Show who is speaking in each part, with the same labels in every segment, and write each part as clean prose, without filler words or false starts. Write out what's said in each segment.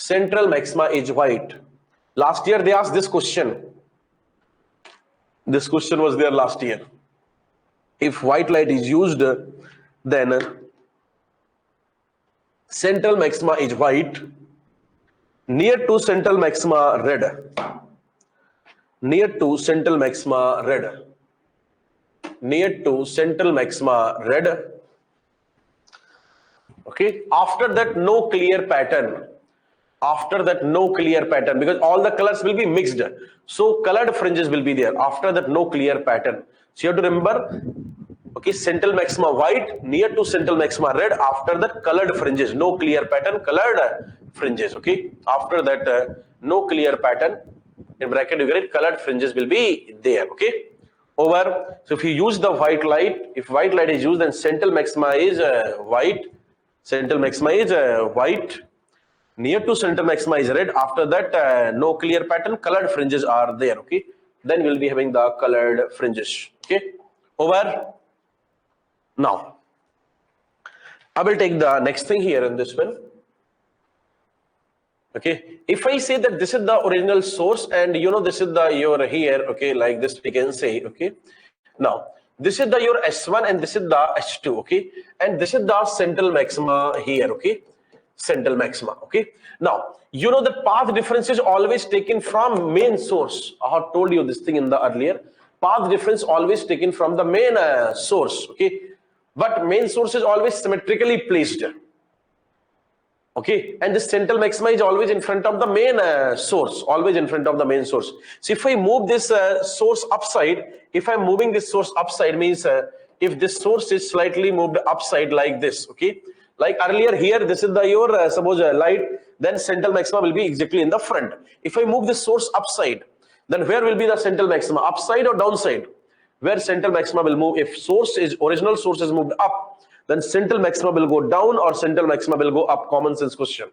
Speaker 1: central maxima is white. Last year they asked this question. This question was there last year. If white light is used, then central maxima is white, near to central maxima red, near to central maxima red, near to central maxima red. Okay, after that no clear pattern, after that no clear pattern, because all the colors will be mixed, so colored fringes will be there. After that no clear pattern, so you have to remember, okay, central maxima white, near to central maxima red, after that colored fringes, no clear pattern, colored fringes. Okay, after that no clear pattern, in bracket you get colored fringes will be there. Okay, over. So if you use the white light, if white light is used, then central maxima is white, central maxima is white, near to central maxima is red, after that no clear pattern, colored fringes are there. Okay, then we'll be having the colored fringes. Okay, over. Now I will take the next thing here in this one. Okay, if I say that this is the original source and you know this is the your here, okay, like this we can say. Okay, now this is the your S1 and this is the S2. Okay, and this is the central maxima here. Okay, central maxima. Okay, now you know the path difference is always taken from main source. I have told you this thing in the earlier. Path difference always taken from the main source. Okay, but main source is always symmetrically placed. Okay, and the central maxima is always in front of the main source, always in front of the main source. So if I move this source upside, if I'm moving this source upside, means if this source is slightly moved upside like this. Okay, like earlier here, this is the your suppose light, then central maxima will be exactly in the front. If I move this source upside, then where will be the central maxima, upside or downside? Where central maxima will move? If original source is moved up, then central maxima will go down or central maxima will go up. Common sense question.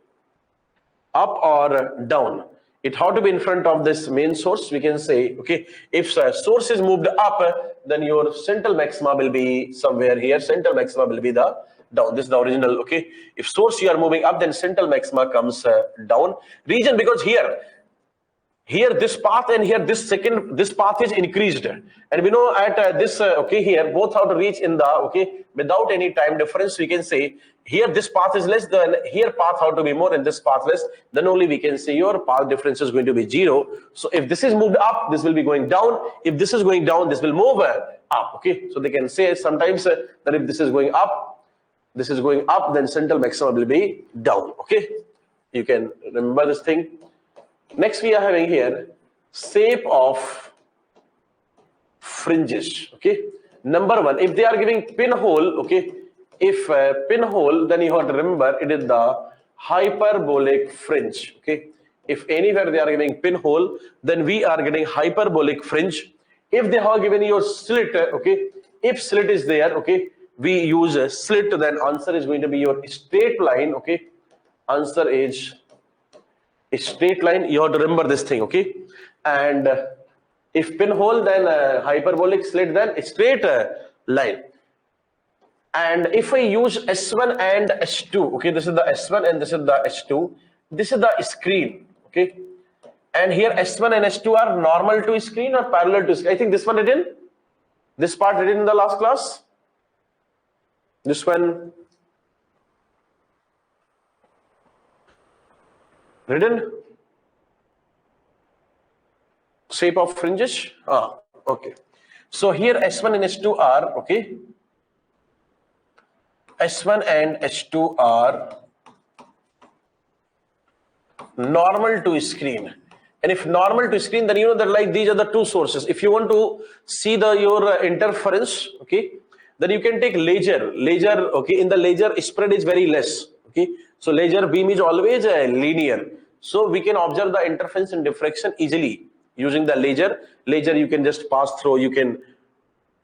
Speaker 1: Up or down? It has to be in front of this main source. We can say, okay, if source is moved up, then your central maxima will be somewhere here. Central maxima will be the down. This is the original. Okay, if source you are moving up, then central maxima comes down. Reason, because here this path and here this path is increased, and we know at this okay, here both have to reach in the, okay, without any time difference. We can say here this path is less, than here path have to be more and this path less, then only we can say your path difference is going to be 0. So if this is moved up, this will be going down. If this is going down, this will move up. Okay, so they can say sometimes that if this is going up, then central maxima will be down. Okay, you can remember this thing. Next we are having here shape of fringes. Okay, number one, if they are giving pinhole, okay, if pinhole, then you have to remember it is the hyperbolic fringe. Okay, if anywhere they are giving pinhole, then we are getting hyperbolic fringe. If they have given your slit, okay, if slit is there, okay, we use a slit, then answer is going to be your straight line. Okay, answer is a straight line. You have to remember this thing. Okay, and if pinhole, then hyperbolic, slit, then a straight line. And if I use S1 and S2, okay, this is the S1 and this is the S2, this is the screen. Okay, and here S1 and S2 are normal to screen or parallel to screen. I think this one written, this part written in the last class, this one written, shape of fringes. Okay, so here S1 and S2 are, okay, S1 and S2 are normal to screen. And if normal to screen, then you know that like these are the two sources. If you want to see your interference, okay, then you can take laser, okay, in the laser spread is very less. Okay, so laser beam is always linear, so we can observe the interference and diffraction easily using the laser. You can just pass through, you can,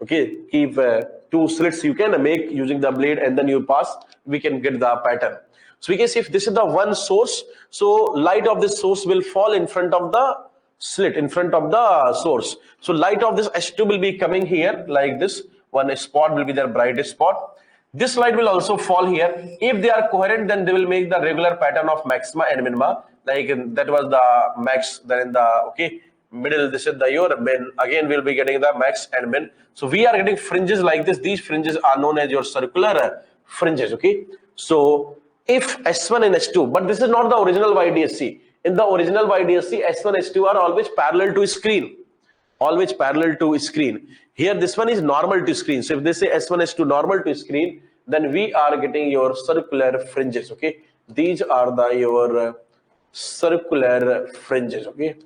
Speaker 1: okay, keep two slits you can make using the blade, and then you pass, we can get the pattern. So we can see if this is the one source, so light of this source will fall in front of the slit, in front of the source. So light of this S2 will be coming here like this, one spot will be their brightest spot. This light will also fall here. If they are coherent, then they will make the regular pattern of maxima and minima. Like that was the max, then in the middle, this is the your min. Again, we'll be getting the max and min. So we are getting fringes like this. These fringes are known as your circular fringes. Okay. So if S1 and S2, but this is not the original ydse. In the original ydse, S1 S2 are always parallel to screen. Always parallel to screen. Here this one is normal to screen. So if they say S1 S2 normal to screen, then we are getting your circular fringes. Okay, these are the your circular fringes. Okay,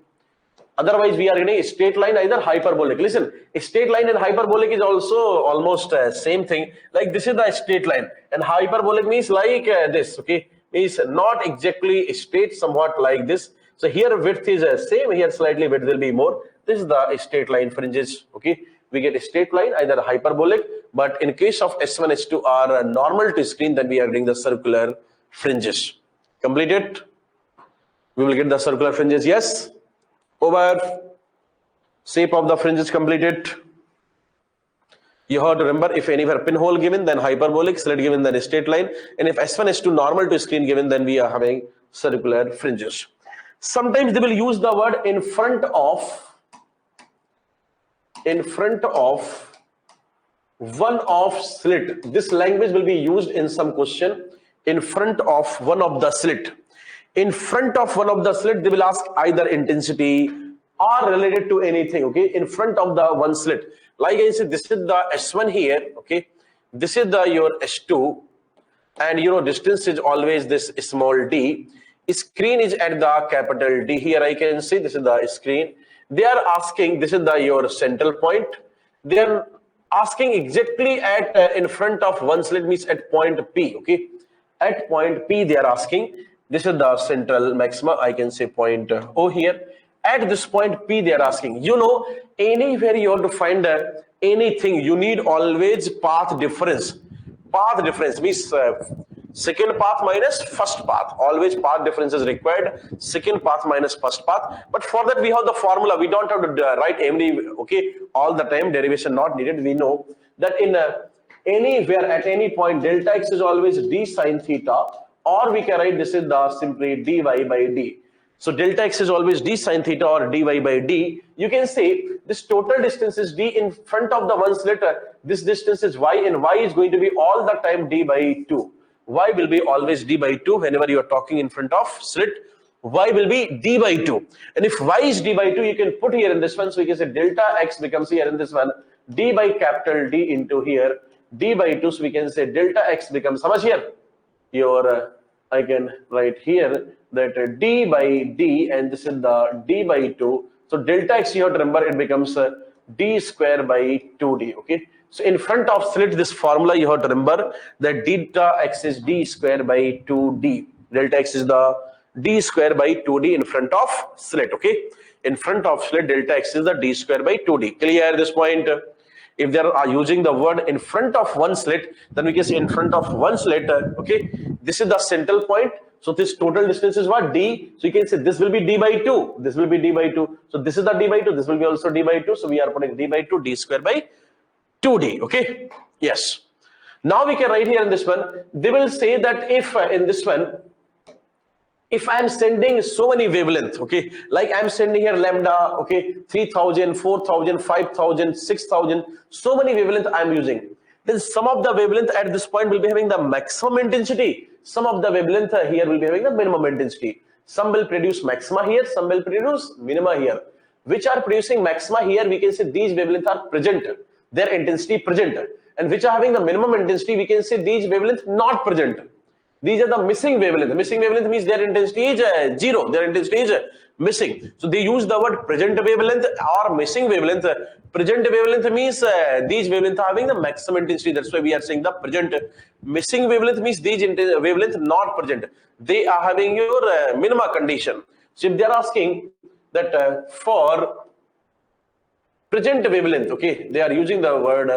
Speaker 1: otherwise we are getting a straight line, either hyperbolic. Listen, a straight line and hyperbolic is also almost same thing. Like this is the straight line, and hyperbolic means like this. Okay, is not exactly straight, somewhat like this. So here width is same, here slightly width will be more. This is the straight line fringes. Okay, we get a straight line, either hyperbolic, but in case of S1 S2 are normal to screen, then we are getting the circular fringes. Completed. We will get the circular fringes. Yes. Over. Shape of the fringes completed. You have to remember, if anywhere pinhole given, then hyperbolic, slit given, then a straight line, and if S1 S2 normal to screen given, then we are having circular fringes. Sometimes they will use the word in front of one of slit. This language will be used in some question. In front of one of the slit. In front of one of the slit, they will ask either intensity or related to anything. Okay, in front of the one slit. Like I said, this is the S1 here. Okay, this is the your S2, and distance is always this small d. Screen is at the capital D. Here I can see this is the screen. They are asking, this is the your central point. They are asking exactly at in front of one slit, means at point P. Okay, at point P they are asking. This is the central maxima. I can say point O here. At this point P they are asking. Anywhere you want to find anything, you need always path difference. Path difference means second path minus first path. Always path difference is required. Second path minus first path. But for that we have the formula. We don't have to write MD. All the time, derivation not needed. We know that in anywhere at any point, delta x is always d sine theta, or we can write this is the simply dy by d. So delta x is always d sine theta or dy by d. You can say this total distance is d in front of the one slit. This distance is y, and y is going to be all the time d by 2. Y will be always d by 2 whenever you are talking in front of slit. Y will be d by 2. And if y is d by 2, you can put here in this one. So you can say delta x becomes here in this one d by capital D into here d by 2. So we can say delta x becomes how much here? I can write here that d by d, and this is the d by 2. So delta x, you have to remember, it becomes d square by 2d. Okay. So in front of slit, this formula you have to remember that delta x is d square by 2d. Delta x is the d square by 2d in front of slit. Okay. In front of slit, delta x is the d square by 2d. Clear this point? If they are using the word in front of one slit, then we can say in front of one slit. Okay. This is the central point. So this total distance is what? D. So you can say this will be d by 2. This will be d by 2. So this is the d by 2. This will be also d by 2. So we are putting d by 2, d square by 2d. Okay. Yes. Now we can write here in this one. They will say that if in this one, if I am sending so many wavelength, okay, like I am sending here lambda, okay, 3000, 4000, 5000, 6000, so many wavelength I am using, then some of the wavelength at this point will be having the maximum intensity. Some of the wavelength here will be having the minimum intensity. Some will produce maxima here, some will produce minima here. Which are producing maxima here, we can say these wavelengths are present, their intensity present. And which are having the minimum intensity, we can say these wavelengths not present. These are the missing wavelength. Missing wavelength means their intensity is 0. Their intensity is missing. So they use the word present wavelength or missing wavelength. Present wavelength means these wavelengths are having the maximum intensity. That's why we are saying the present. Missing wavelength means these wavelengths not present. They are having your minima condition. So if they are asking that for present wavelength, okay, they are using the word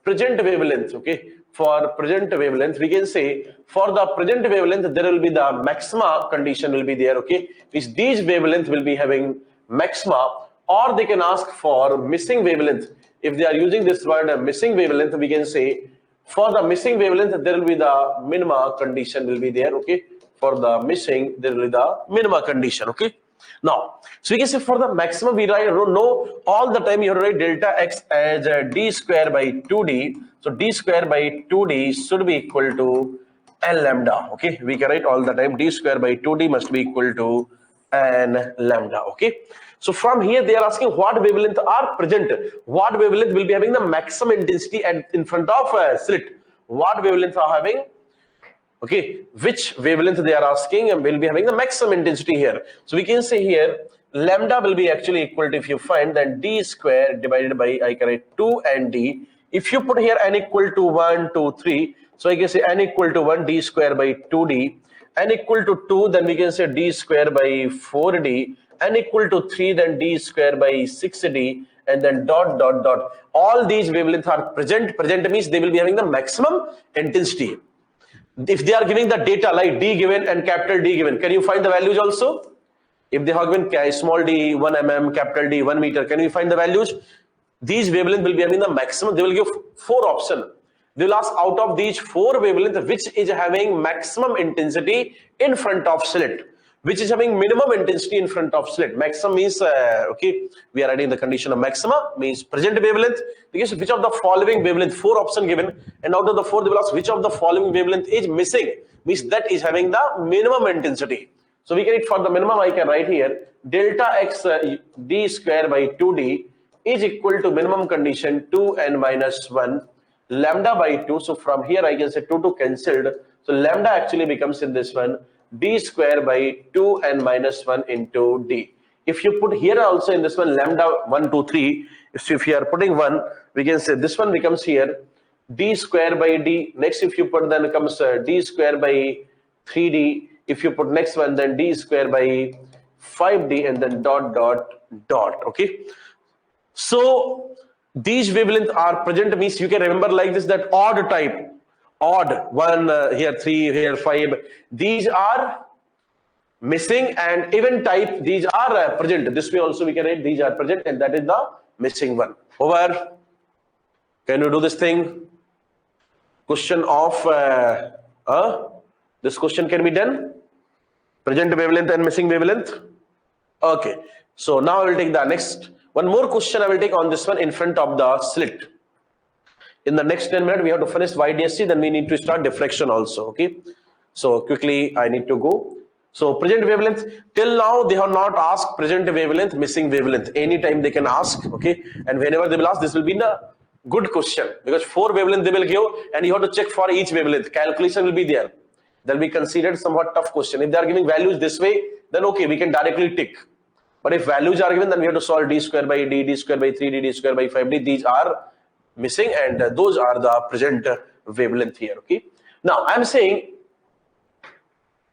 Speaker 1: present wavelength, okay. For present wavelength, we can say for the present wavelength, there will be the maxima condition will be there, okay. Which these wavelength will be having maxima, or they can ask for missing wavelength. If they are using this word missing wavelength, we can say For the missing wavelength, there will be the minima condition will be there, okay? For the missing, there will be the minima condition, okay? Now, so we can say for the maximum, we write, no, all the time you have to write delta x as d square by 2d. So d square by 2d should be equal to n lambda, okay? We can write all the time d square by 2d must be equal to n lambda, okay? So from here they are asking what wavelength are present, what wavelength will be having the maximum intensity in front of slit, what wavelength are having, okay, which wavelength they are asking and will be having the maximum intensity here. So we can say here lambda will be actually equal to, if you find, then d square divided by, I can write 2 and d. If you put here n equal to 1, 2, 3, so I can say n equal to 1 d square by 2d, n equal to 2, then we can say d square by 4d, n equal to 3, then d square by 6d, and then dot dot dot. All these wavelengths are present. Present means they will be having the maximum intensity. If they are giving the data like d given and capital D given, can you find the values also? If they have given small d 1 mm, capital D 1 meter, can you find the values? These wavelengths will be having the maximum. They will give 4 options. They will ask out of these 4 wavelengths which is having maximum intensity in front of slit, which is having minimum intensity in front of slit. Maximum means, okay, we are adding the condition of maxima, means present wavelength. Because which of the following wavelength, 4 options given, and out of the 4 they will ask which of the following wavelength is missing, means that is having the minimum intensity. So we can write for the minimum, I can write here delta x d square by 2d is equal to minimum condition 2n minus 1 lambda by 2. So from here I can say 2 cancelled. So lambda actually becomes in this one d square by 2n minus 1 into d. If you put here also in this one lambda 1, 2, 3, if you are putting 1, we can say this one becomes here d square by d. Next if you put, then comes d square by 3d. If you put next one, then d square by 5d, and then dot dot dot, okay? So these wavelengths are present, means you can remember like this, that odd type, odd 1 here 3 here 5, these are missing, and even type, these are present. This way also we can write these are present, and that is the missing one. Over. Can you do this thing? Question of this question can be done. Present wavelength and missing wavelength. Okay. So now I will take the next one more question. I will take on this one in front of the slit. In the next 10 minutes we have to finish ydse, then we need to start diffraction also, okay? So quickly I need to go. So present wavelength, till now they have not asked present wavelength, missing wavelength. Anytime they can ask, okay? And whenever they will ask, this will be a good question, because 4 wavelength they will give and you have to check for each wavelength. Calculation will be there. They'll be considered somewhat tough question. If they are giving values this way, then okay, we can directly tick. But if values are given, then we have to solve d square by d, d square by 3d, d square by 5d. These are missing, and those are the present wavelength here, okay? Now I'm saying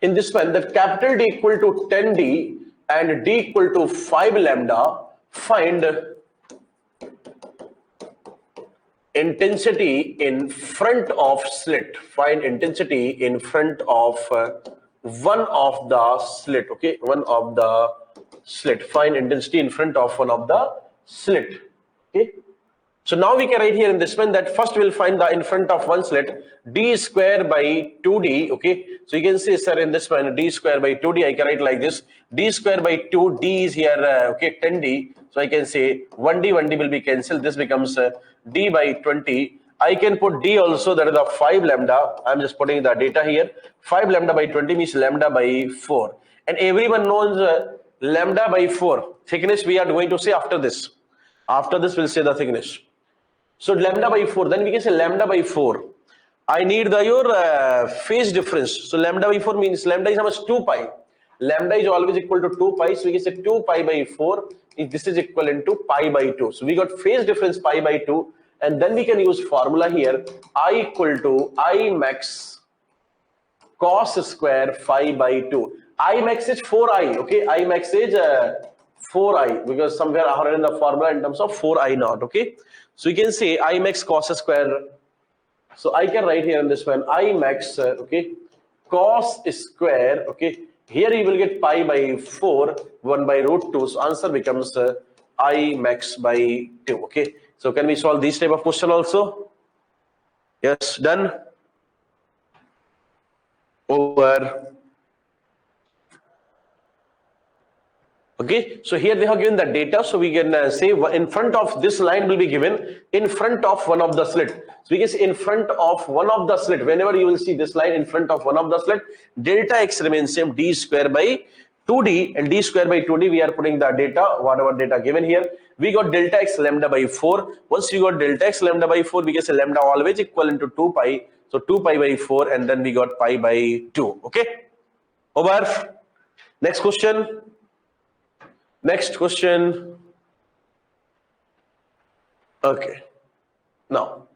Speaker 1: in this one that capital D equal to 10d and d equal to 5 lambda, find intensity in front of slit. Find intensity in front of one of the slit, okay? One of the slit. Find intensity in front of one of the slit, okay? So now we can write here in this one that first we'll find the in front of one slit d square by 2d, okay? So you can say, sir, in this one d square by 2d, I can write like this, d square by 2, d is here, okay, 10d. So I can say 1d will be cancelled. This becomes d by 20. I can put d also, that is the 5 lambda. I'm just putting the data here. 5 lambda by 20 means lambda by 4. And everyone knows lambda by 4. Thickness we are going to say after this. After this we'll say the thickness. So lambda by 4, then we can say lambda by 4. I need your phase difference. So lambda by 4 means lambda is how much? 2 pi. Lambda is always equal to 2 pi. So we can say 2 pi by 4. This is equivalent to pi by 2. So we got phase difference pi by 2. And then we can use formula here. I equal to I max cos square phi by 2. I max is 4i. Okay. I max is 4i, because somewhere I have in the formula in terms of 4i naught. Okay. So you can say I max cos square. So I can write here in this one I max, okay, cos square, okay. Here you will get pi by 4, 1 by root 2. So answer becomes I max by 2, okay. So can we solve this type of question also? Yes, done. Over. Okay, so here they have given the data, so we can say in front of this line will be given in front of one of the slit. So we can say in front of one of the slit, whenever you will see this line in front of one of the slit, delta x remains same, d square by 2d, and d square by 2d we are putting the data, whatever data given here. We got delta x lambda by 4. Once you got delta x lambda by 4, we can say lambda always equal into 2 pi. So 2 pi by 4, and then we got pi by 2. Okay, over. Next question. Next question. Okay. Now,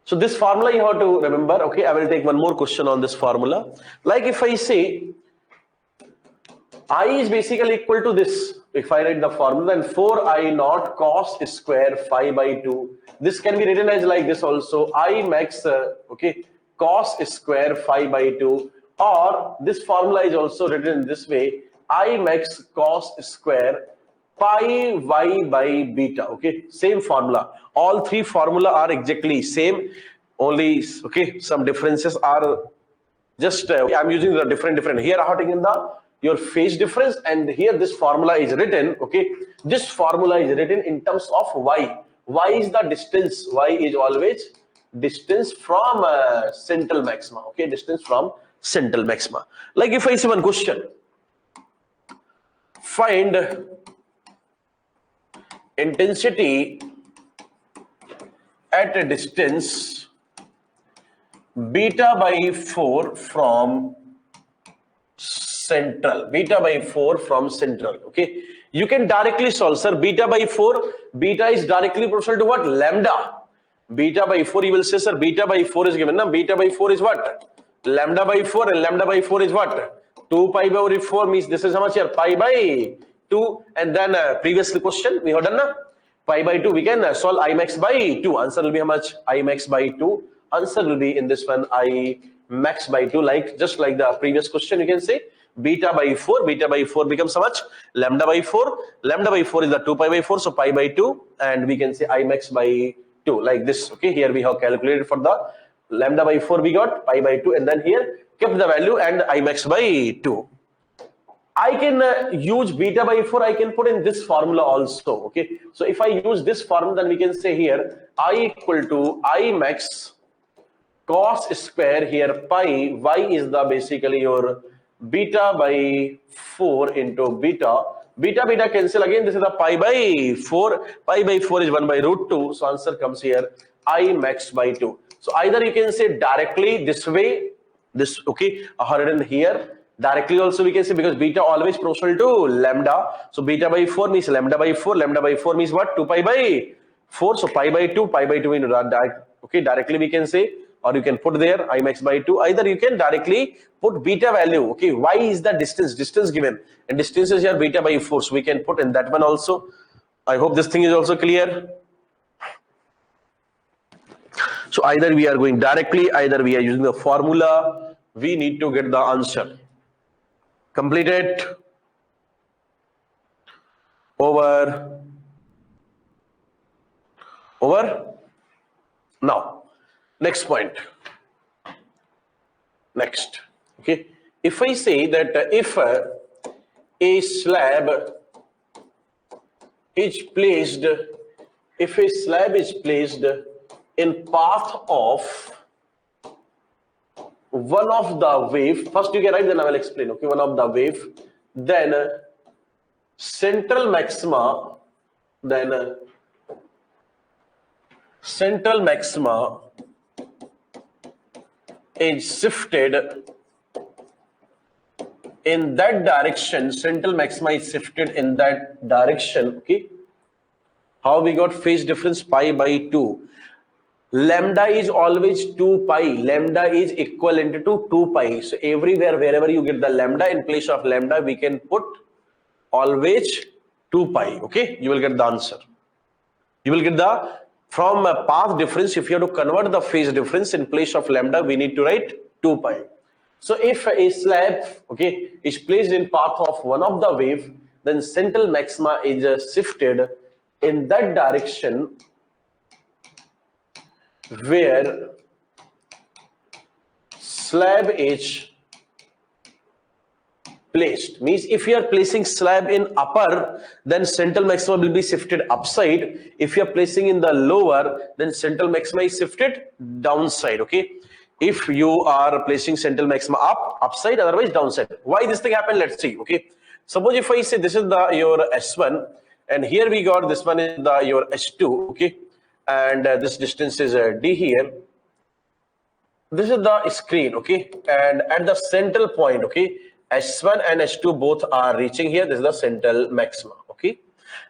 Speaker 1: so this formula you have to remember. Okay, I will take one more question on this formula. Like if I say I is basically equal to this, if I write the formula, then 4i naught cos square phi by 2. This can be written as like this also, I max okay, cos square phi by 2, or this formula is also written in this way, I max cos square pi y by beta. Okay, same formula. All three formula are exactly same, only okay, some differences are just I'm using the different here. I'm taking the your phase difference, and here this formula is written. Okay, this formula is written in terms of y. Y is the distance. Y is always distance from central maxima. Okay, distance from central maxima. Like if I see one question, find intensity at a distance beta by 4 from central. Beta by 4 from central. Okay, you can directly solve, sir. Beta by 4, beta is directly proportional to what? Lambda. Beta by 4, you will say, sir, beta by 4 is given. Now, beta by 4 is what? Lambda by 4, and lambda by 4 is what? 2 pi by 4 means this is how much here? Pi by 2. And then previous question we have done na? Pi by 2, we can solve I max by 2. Answer will be how much? I max by 2. Answer will be in this one, I max by 2. Like just like the previous question, you can say beta by 4. Beta by 4 becomes how much? Lambda by 4. Lambda by 4 is the 2 pi by 4, so pi by 2, and we can say I max by 2 like this. Okay, here we have calculated for the lambda by 4, we got pi by 2, and then here kept the value and I max by 2. I can use beta by 4, I can put in this formula also. Okay, so if I use this formula, then we can say here I equal to I max cos square, here pi, y is the basically your beta by 4 into beta. Beta cancel again, this is the pi by 4. Pi by 4 is 1 by root 2, so answer comes here I max by 2. So either you can say directly this way, this, okay, written here. Directly also we can say, because beta always proportional to lambda. So beta by 4 means lambda by 4. Lambda by 4 means what? 2 pi by 4. So pi by 2 into that. Okay, directly we can say, or you can put there I max by 2. Either you can directly put beta value. Okay, y is the distance given, and distance is here beta by 4. So we can put in that one also. I hope this thing is also clear. So either we are going directly, either we are using the formula. We need to get the answer. Completed. Over. Now, next point. Next. Okay. If I say that if a slab is placed, in path of one of the wave, first you can write, then I will explain. Okay, one of the wave, then central maxima is shifted in that direction. Central maxima is shifted in that direction. Okay, how we got phase difference? Pi by 2. Lambda is always 2 pi. Lambda is equivalent to 2 pi. So everywhere, wherever you get the lambda, in place of lambda, we can put always 2 pi. Okay, you will get the answer. You will get the, from a path difference, if you have to convert the phase difference, in place of lambda, we need to write 2 pi. So if a slab, okay, is placed in path of one of the wave, then central maxima is shifted in that direction where slab is placed, means if you are placing slab in upper, then central maxima will be shifted upside. If you are placing in the lower, then central maxima is shifted downside. Okay, if you are placing central maxima upside, otherwise downside. Why this thing happened? Let's see. Okay, suppose if I say this is the your S1, and here we got this one is the your S2. Okay, and this distance is D here. This is the screen. Okay, and at the central point, okay, S1 and S2 both are reaching here. This is the central maxima. Okay,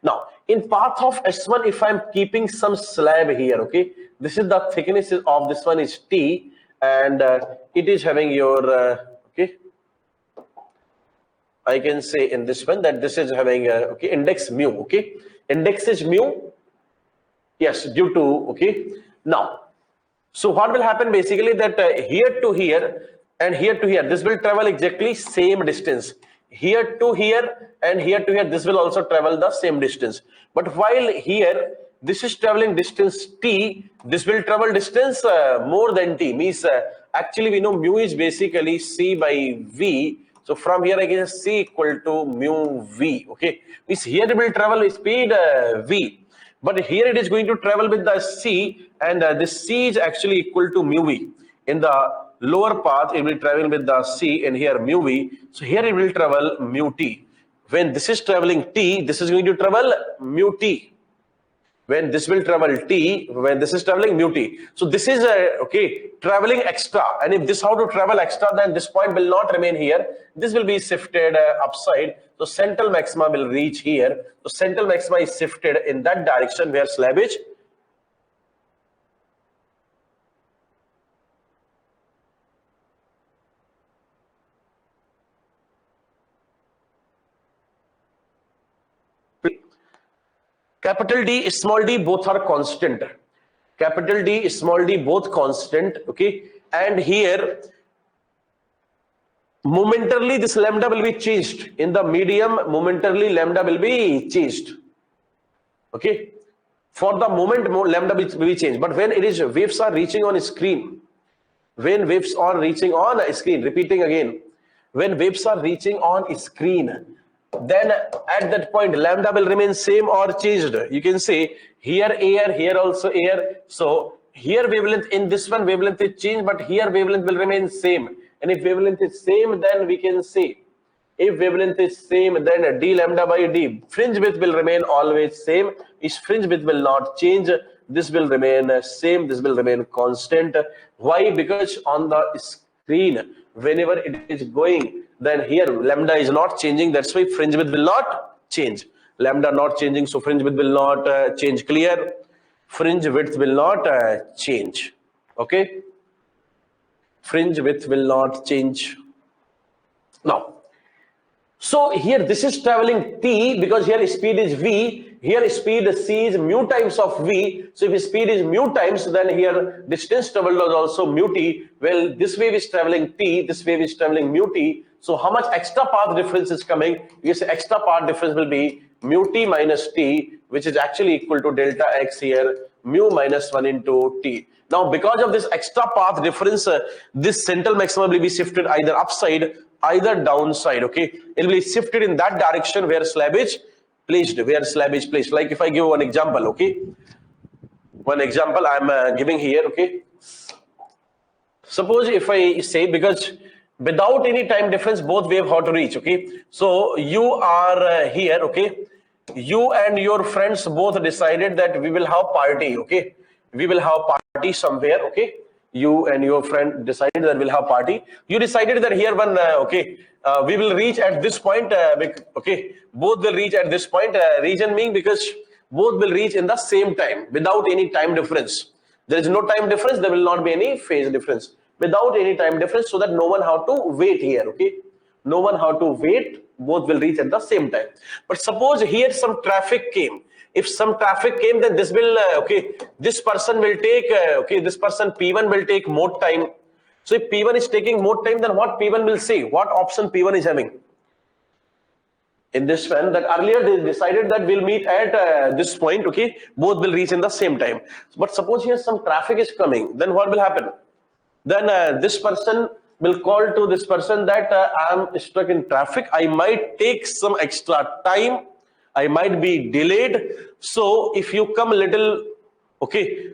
Speaker 1: now in path of S1, if I'm keeping some slab here, okay, this is the thickness of this one is T, and it is having your okay, I can say in this one that this is having okay, index mu. Okay, index is mu, yes, due to okay. Now, so what will happen basically that here to here and here to here, this will travel exactly same distance. Here to here and here to here, this will also travel the same distance. But while here, this is traveling distance T, this will travel distance more than T. Means actually we know mu is basically C by V. So from here I can C equal to mu V. Okay, means here it will travel speed V. But here it is going to travel with the C, and this C is actually equal to mu V. In the lower path, it will travel with the C, and here mu V. So here it will travel mu T. When this is traveling T, this is going to travel mu T. When this will travel T, when this is traveling mu T. So this is okay, traveling extra. And if this how to travel extra, then this point will not remain here. This will be shifted upside. So central maxima will reach here. So central maxima is shifted in that direction where slab is capital D, small d, both are constant. Capital D, small d, both constant. Okay, and here momentarily this lambda will be changed. In the medium, momentarily lambda will be changed. Okay, for the moment lambda will be changed. But when it is waves are reaching on a screen, when waves are reaching on a screen, repeating again, when waves are reaching on a screen, then at that point lambda will remain same or changed. You can say here air, here also air. So here wavelength, in this one wavelength is changed, but here wavelength will remain same. And if wavelength is same, then we can say if wavelength is same, then d lambda by d, fringe width will remain always same. If fringe width will not change, this will remain same, this will remain constant. Why? Because on the screen, whenever it is going, then here lambda is not changing. That's why fringe width will not change. Lambda not changing, so fringe width will not change. Clear? Fringe width will not change. Okay? Fringe width will not change. Now, so here this is traveling T, because here speed is V, here speed C is mu times of V. So if speed is mu times, then here distance traveled is also mu T. Well, this wave is traveling T, this wave is traveling mu T. So how much extra path difference is coming? Yes, extra path difference will be mu T minus T, which is actually equal to delta X here, mu minus 1 into T. Now, because of this extra path difference, this central maxima will be shifted either upside, either downside. Okay, it will be shifted in that direction where slab is placed. Like if I give one example, okay, one example I'm giving here. Okay, suppose if I say, because without any time difference, both wave how to reach. Okay, so you are here. Okay, you and your friends both decided that we will have party. Okay, we will have party somewhere. Okay, you and your friend decided that we'll have party. You decided that here one we will reach at this point. Okay, both will reach at this point. Reason being because both will reach in the same time without any time difference. There is no time difference. There will not be any phase difference. Without any time difference, so that no one have to wait here. Okay, no one have to wait. Both will reach at the same time. But suppose here some traffic came. If some traffic came, then this will this person will take this person P1 will take more time. So if P1 is taking more time, then what P1 will say? What option P1 is having? In this one, that earlier they decided that we'll meet at this point. Okay, both will reach in the same time. But suppose here some traffic is coming, then what will happen? Then this person will call to this person that I am stuck in traffic. I might take some extra time. I might be delayed. So if you come a little, okay,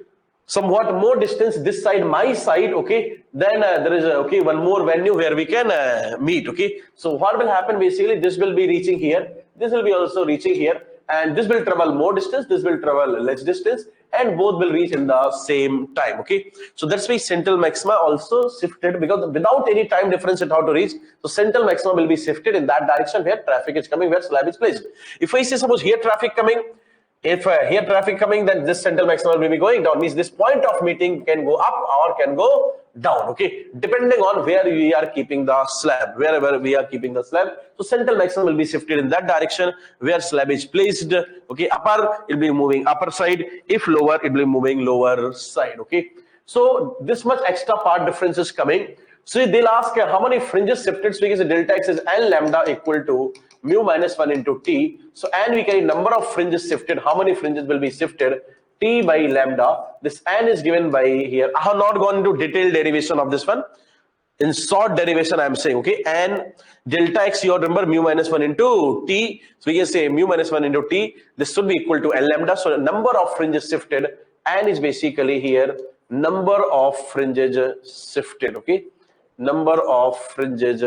Speaker 1: somewhat more distance this side, my side, okay, then there is okay, one more venue where we can meet. Okay, so what will happen basically? This will be reaching here. This will be also reaching here, and this will travel more distance. This will travel less distance, and both will reach in the same time. Okay, so that's why central maxima also shifted, because without any time difference at how to reach, so central maxima will be shifted in that direction where traffic is coming, where slab is placed. If I say suppose here traffic coming, if here traffic coming, then this central maximum will be going down, means this point of meeting can go up or can go down, okay, depending on where we are keeping the slab, wherever we are keeping the slab. So central maximum will be shifted in that direction where slab is placed. Okay, upper it will be moving upper side, if lower it will be moving lower side. Okay, so this much extra part difference is coming. So they'll ask how many fringes shifted. So we can say delta x is n lambda equal to mu minus 1 into t. So n we carry number of fringes shifted. How many fringes will be shifted? T by lambda. This n is given by here. I have not gone into detailed derivation of this one. In short derivation, I am saying, okay, and delta x, you remember mu minus 1 into t. So we can say mu minus 1 into t. This should be equal to n lambda. So the number of fringes shifted, n is basically here number of fringes shifted. Okay, number of fringes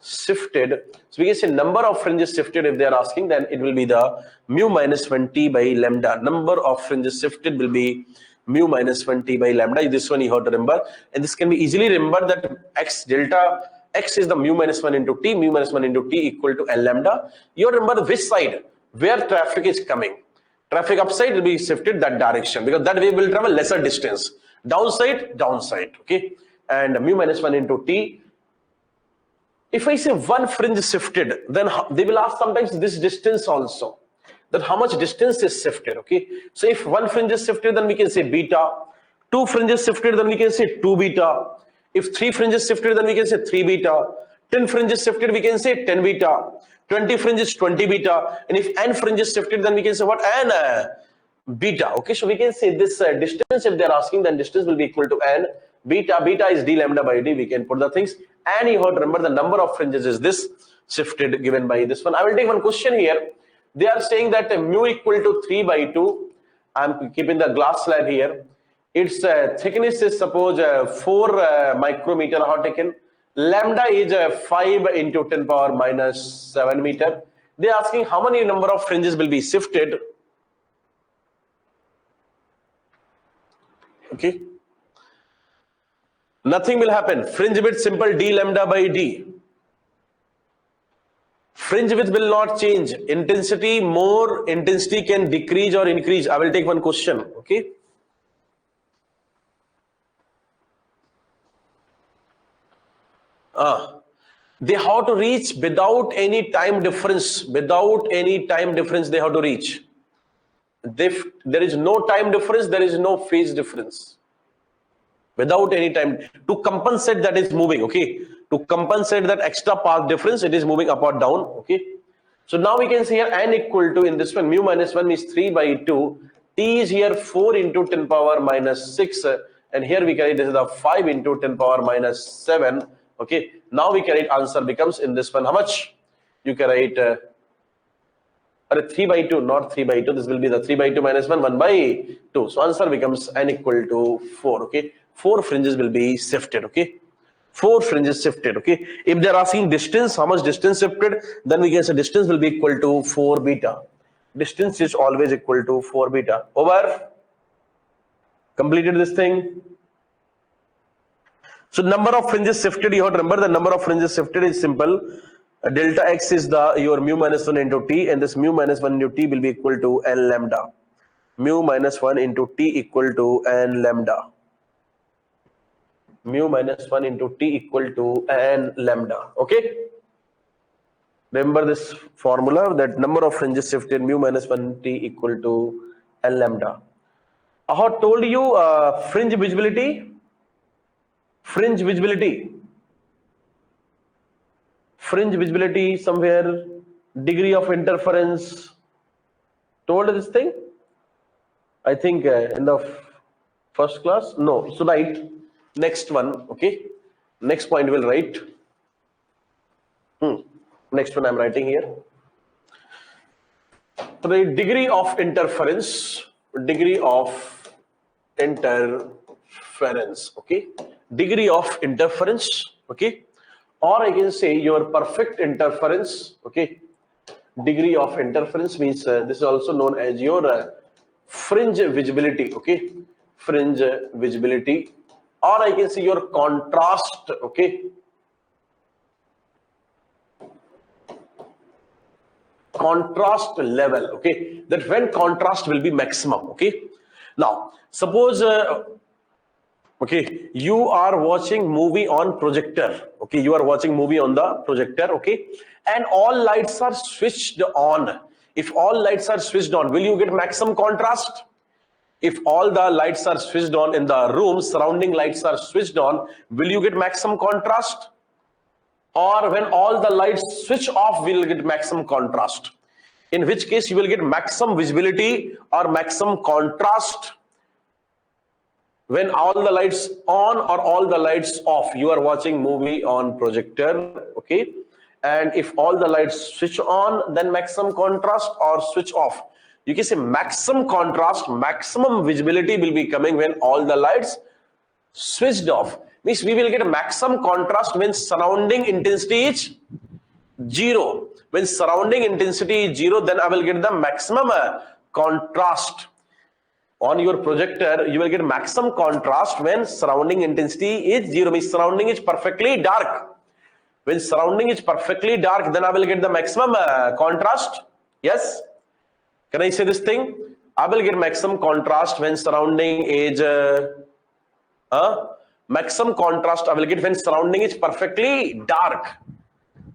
Speaker 1: shifted. So we can say number of fringes shifted. If they are asking, then it will be the mu minus 1 t by lambda. Number of fringes shifted will be mu minus 1 t by lambda. This one you have to remember, and this can be easily remembered that x delta x is the mu minus 1 into t. Mu minus 1 into t equal to n lambda. You remember which side where traffic is coming. Traffic upside will be shifted that direction, because that way will travel lesser distance. Downside. Okay, and mu minus 1 into t. If I say one fringe shifted, then they will ask sometimes this distance also, that how much distance is shifted. Okay, so if one fringe is shifted, then we can say beta. Two fringes shifted, then we can say 2 beta. If 3 fringes shifted, then we can say 3 beta. 10 fringes shifted, we can say 10 beta. 20 fringes, 20 beta. And if n fringes shifted, then we can say what? N beta. Okay, so we can say this distance, if they're asking, then distance will be equal to n. Beta is d lambda by d. We can put the things, and you have to remember the number of fringes is this shifted given by this one. I will take one question here. They are saying that mu equal to 3 by 2. I'm keeping the glass slab here. Its thickness is suppose 4 micrometer I have taken. Lambda is 5 into 10 power minus 7 meter. They are asking how many number of fringes will be shifted. Okay, nothing will happen. Fringe width simple d lambda by d. Fringe width will not change. More intensity can decrease or increase. I will take one question. Okay, they have to reach without any time difference. Without any time difference, they have to reach. There is no time difference, there is no phase difference. Without any time, to compensate that is moving. Okay, to compensate that extra path difference, it is moving up or down. Okay, so now we can say here n equal to, in this one, mu minus 1 is 3 by 2. T is here 4 into 10 power minus 6, and here we carry this is the 5 into 10 power minus 7. Okay, now we carry answer becomes in this one how much? You can write 3 by 2, not 3 by 2. This will be the 3 by 2 minus 1 by 2. So answer becomes n equal to 4. Okay, 4 fringes will be shifted. Okay, 4 fringes shifted. Okay, if they're asking distance, how much distance shifted, then we can say distance will be equal to 4 beta. Distance is always equal to 4 beta. Over. Completed this thing. So number of fringes shifted, you have to remember the number of fringes shifted is simple. Delta x is the your mu minus 1 into t, and this mu minus 1 into t will be equal to n lambda. Mu minus 1 into t equal to n lambda. Mu minus 1 into t equal to n lambda. Okay, remember this formula, that number of fringes shifted mu minus 1 t equal to n lambda. I have told you fringe visibility. Fringe visibility somewhere, degree of interference, told this thing, I think in the first class. No, so right, next one. Okay, Next point we'll write. Next one I'm writing here. So the degree of interference, okay, degree of interference, okay, or I can say your perfect interference, okay. Degree of interference means this is also known as your fringe visibility, okay, fringe visibility, or I can say your contrast, okay, contrast level, okay, that when contrast will be maximum, okay. Now suppose okay, you are watching movie on projector, okay, you are watching movie on the projector, okay, and all lights are switched on. If all lights are switched on, will you get maximum contrast? If all the lights are switched on in the room, surrounding lights are switched on, will you get maximum contrast? Or when all the lights switch off, will get maximum contrast, in which case you will get maximum visibility or maximum contrast when all the lights on or all the lights off. You are watching movie on projector, okay, and if all the lights switch on, then maximum contrast, or switch off, you can say maximum contrast, maximum visibility will be coming when all the lights switched off. Means we will get a maximum contrast when surrounding intensity is 0. When surrounding intensity is 0, then I will get the maximum contrast. On your projector, you will get maximum contrast when surrounding intensity is 0, means surrounding is perfectly dark. When surrounding is perfectly dark, then I will get the maximum contrast. Yes? Can I say this thing? I will get maximum contrast when surrounding is maximum contrast I will get when surrounding is perfectly dark.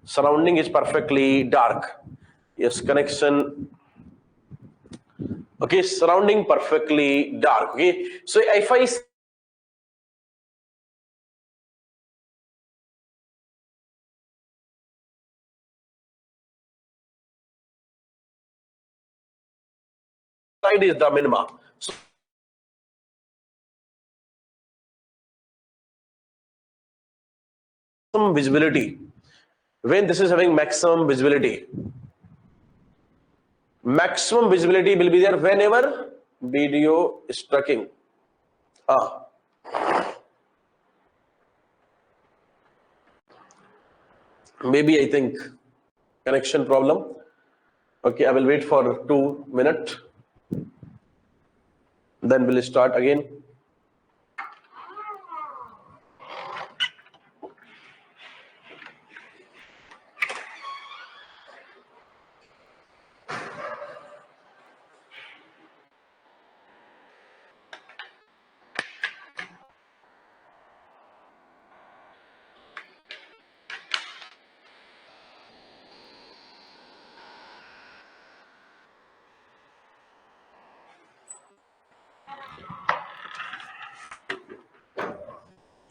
Speaker 1: Surrounding is perfectly dark. Yes, connection. Okay, surrounding perfectly dark. Okay, so if I side is the minima. So visibility, when this is having maximum visibility will be there whenever video is tracking. Maybe I think connection problem. Okay, I will wait for 2 minutes, then we'll start again.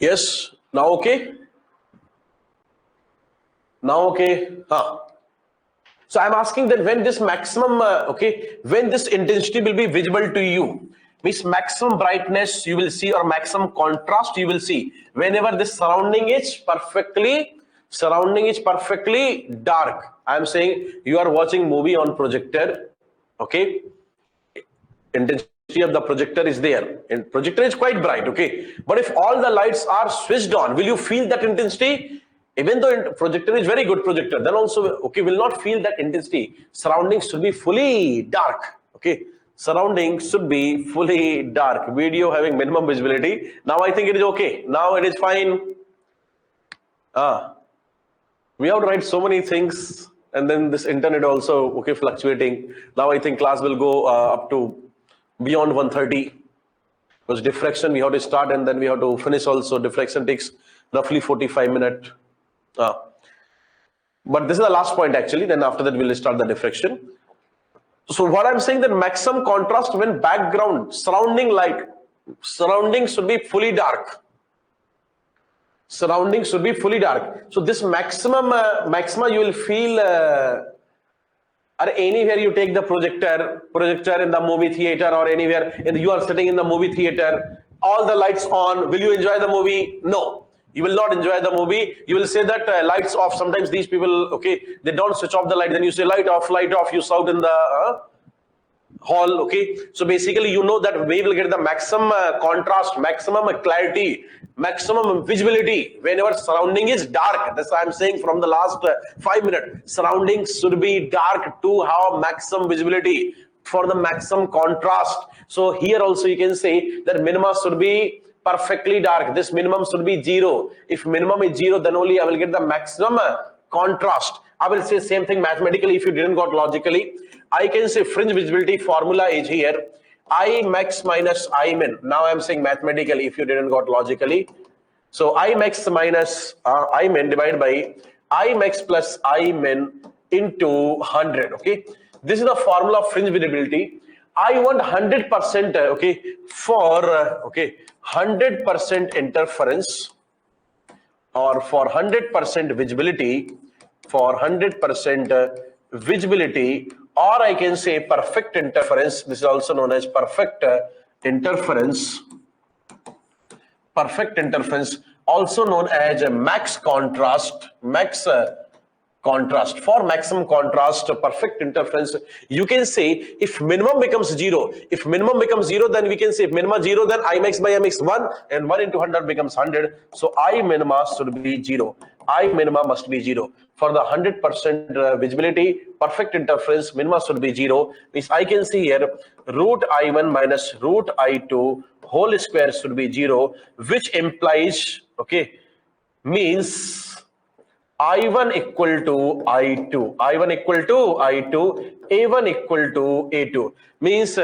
Speaker 1: Yes, now okay? Now okay? So I'm asking that when this maximum, okay, when this intensity will be visible to you, means maximum brightness you will see or maximum contrast you will see whenever this surrounding is perfectly dark. I'm saying you are watching movie on projector, okay, intensity of the projector is there and projector is quite bright, okay, but if all the lights are switched on, will you feel that intensity? Even though projector is very good projector, then also, okay, will not feel that intensity. Surroundings should be fully dark, okay, surroundings should be fully dark. Video having minimum visibility. Now I think it is okay, now it is fine. We have to write so many things, and then this internet also, okay, fluctuating. Now I think class will go up to beyond 1:30, because diffraction we have to start and then we have to finish also. Diffraction takes roughly 45 minutes. But this is the last point actually, then after that we'll start the diffraction. So what I'm saying, that maximum contrast when background, surrounding light, surrounding should be fully dark. Surrounding should be fully dark. So this maxima you will feel or anywhere you take the projector in the movie theater or anywhere, and you are sitting in the movie theater, all the lights on, will you enjoy the movie? No. You will not enjoy the movie. You will say that lights off. Sometimes these people, okay, they don't switch off the light. Then you say light off, light off. You shout in the hall. Okay, so basically you know that we will get the maximum contrast, maximum clarity, maximum visibility whenever surrounding is dark. That's what I'm saying from the last 5 minutes. Surroundings should be dark to have maximum visibility for the maximum contrast. So here also you can say that minima should be perfectly dark. This minimum should be 0. If minimum is 0, then only I will get the maximum contrast. I will say same thing mathematically. If you didn't got logically, I can say fringe visibility formula is here, I max minus I min. Now I'm saying mathematically if you didn't got logically. So I max minus I min divided by I max plus I min into 100. Okay, this is the formula of fringe visibility. I want 100%, okay, for okay, 100% interference, or for 100% visibility, for 100% visibility, or I can say perfect interference. This is also known as perfect interference. Perfect interference, also known as max contrast. Max contrast. For maximum contrast, perfect interference, you can say if minimum becomes 0, if minimum becomes 0, then we can say if minima 0, then I max by I max 1, and 1 into 100 becomes 100. So I minima should be 0. I minima must be 0. For the 100% visibility, perfect interference, minima should be 0. Means I can see here root I1 minus root I2 whole square should be 0, which implies, okay, means I1 equal to I2, I1 equal to I2, A1 equal to A2. Means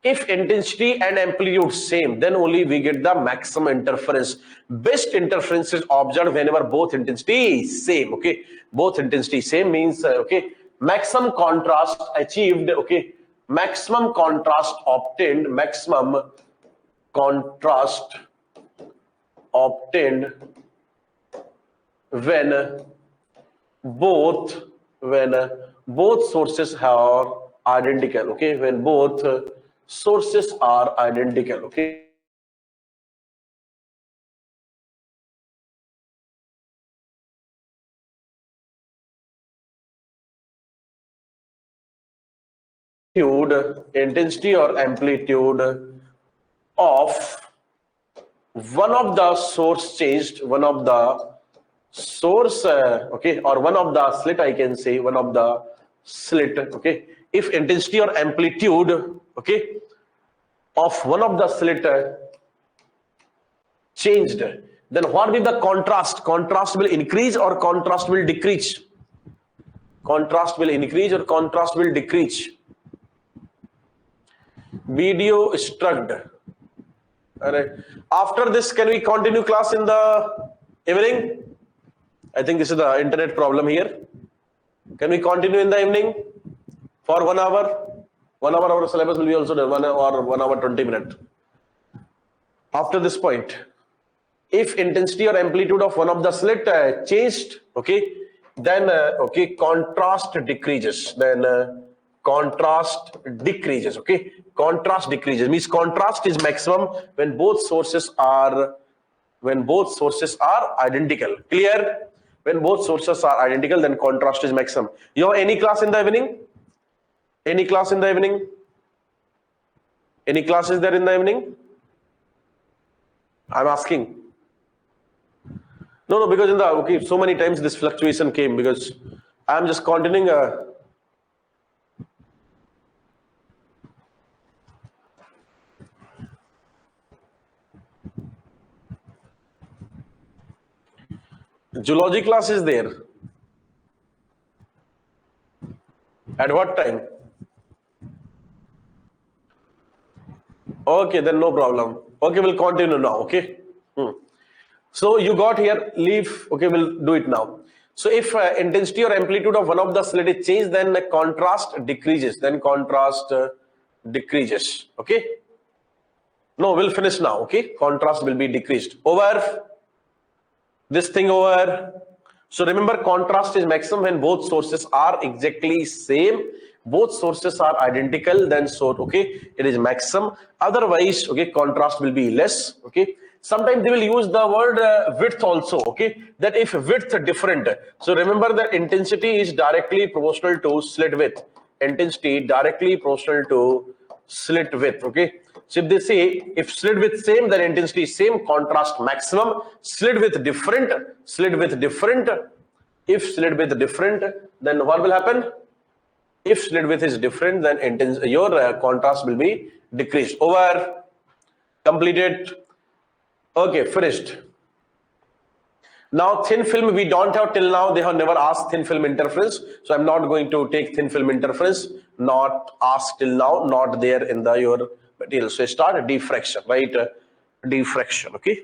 Speaker 1: if intensity and amplitude same, then only we get the maximum interference. Best interference is observed whenever both intensity is same. Okay, both intensity same means okay, maximum contrast achieved. Okay, maximum contrast obtained. Maximum contrast obtained when both sources are identical. Okay, when both sources are identical. Okay, intensity or amplitude of one of the source changed, one of the source okay, or one of the slit, I can say one of the slit. Okay, if intensity or amplitude, okay, of one of the slit changed, then what will the contrast? Contrast will increase or contrast will decrease? Contrast will increase or contrast will decrease? Video struck. After this, can we continue class in the evening? I think this is the internet problem here. Can we continue in the evening for 1 hour? 1 hour our syllabus will be also done, 1 hour, 1 hour 20 minutes. After this point, if intensity or amplitude of one of the slit changed, okay, then okay, contrast decreases. Then contrast decreases. Okay, contrast decreases means contrast is maximum when both sources are identical. Clear? When both sources are identical, then contrast is maximum. You have any class in the evening? Any class in the evening? Any class is there in the evening? I'm asking. No, because in the okay, so many times this fluctuation came because I'm just continuing. Zoology class is there. At what time? Okay, then no problem. Okay, we'll continue now. Okay. So you got here leave. Okay, we'll do it now. So if intensity or amplitude of one of the slit is changed, then the contrast decreases. Then contrast decreases. Okay. No, we'll finish now. Okay, contrast will be decreased. Over. This thing over. So remember, contrast is maximum when both sources are exactly same. Both sources are identical, then so okay, it is maximum. Otherwise, okay, contrast will be less. Okay, Sometimes they will use the word width also, okay, that if width different, so remember that intensity is directly proportional to slit width, intensity directly proportional to slit width, okay. So if they say if slit width same, then intensity is same, contrast maximum. Slit width different, slit width different. If slit width different, then what will happen? If slit width is different, then your contrast will be decreased. Over. Completed. Okay, finished. Now thin film we don't have till now. They have never asked thin film interference, so I'm not going to take thin film interference. Not asked till now. Not there in the your material. So start diffraction, right? Diffraction. Okay.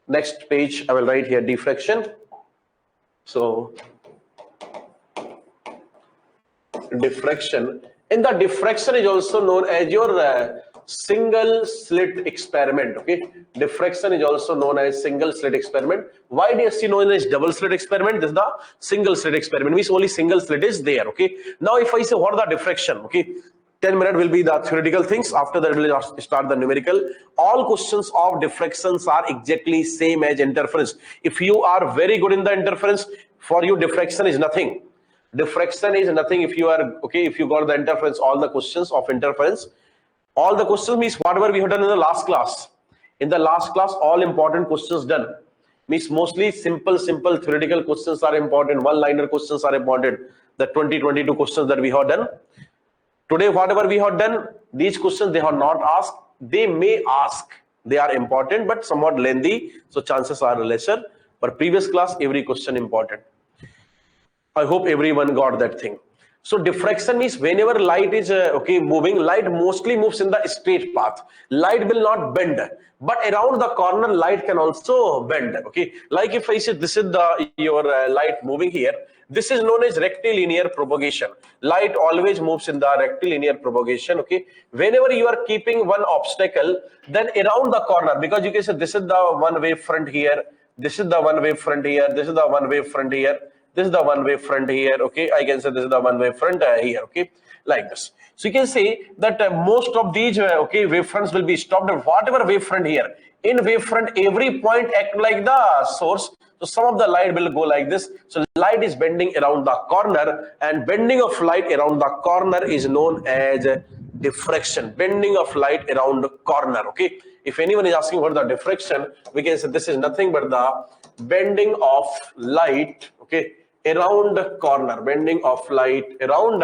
Speaker 1: Next page I will write here diffraction. So diffraction. In the diffraction is also known as your single slit experiment. Okay, diffraction is also known as single slit experiment. Why ydse known as double slit experiment? This is the single slit experiment, means only single slit is there. Okay, now if I say what are the diffraction, okay, 10 minutes will be the theoretical things. After that we'll start the numerical. All questions of diffractions are exactly same as interference. If you are very good in the interference, for you diffraction is nothing. Diffraction is nothing. If you are okay, if you got the interference, all the questions of interference, all the questions means whatever we have done in the last class. In the last class, all important questions done. Means mostly simple theoretical questions are important. One-liner questions are important. The 2022 questions that we have done. Today, whatever we have done, these questions they have not asked. They may ask. They are important, but somewhat lengthy. So chances are lesser. But previous class, every question important. I hope everyone got that thing. So diffraction means whenever light is okay moving, light mostly moves in the straight path. Light will not bend, but around the corner light can also bend. Okay, like if I say this is the your light moving here, this is known as rectilinear propagation. Light always moves in the rectilinear propagation. Okay, whenever you are keeping one obstacle, then around the corner, because you can say this is the one wave front here, this is the one wave front here, this is the one wave front here. This is the one wave front here. Okay, I can say this is the one wave front here. Okay, like this. So you can say that most of these okay wave fronts will be stopped at whatever wave front here. In wave front, every point act like the source. So some of the light will go like this. So light is bending around the corner, and bending of light around the corner is known as diffraction. Bending of light around the corner. Okay. If anyone is asking for the diffraction, we can say this is nothing but the bending of light. Okay. Around corner, bending of light around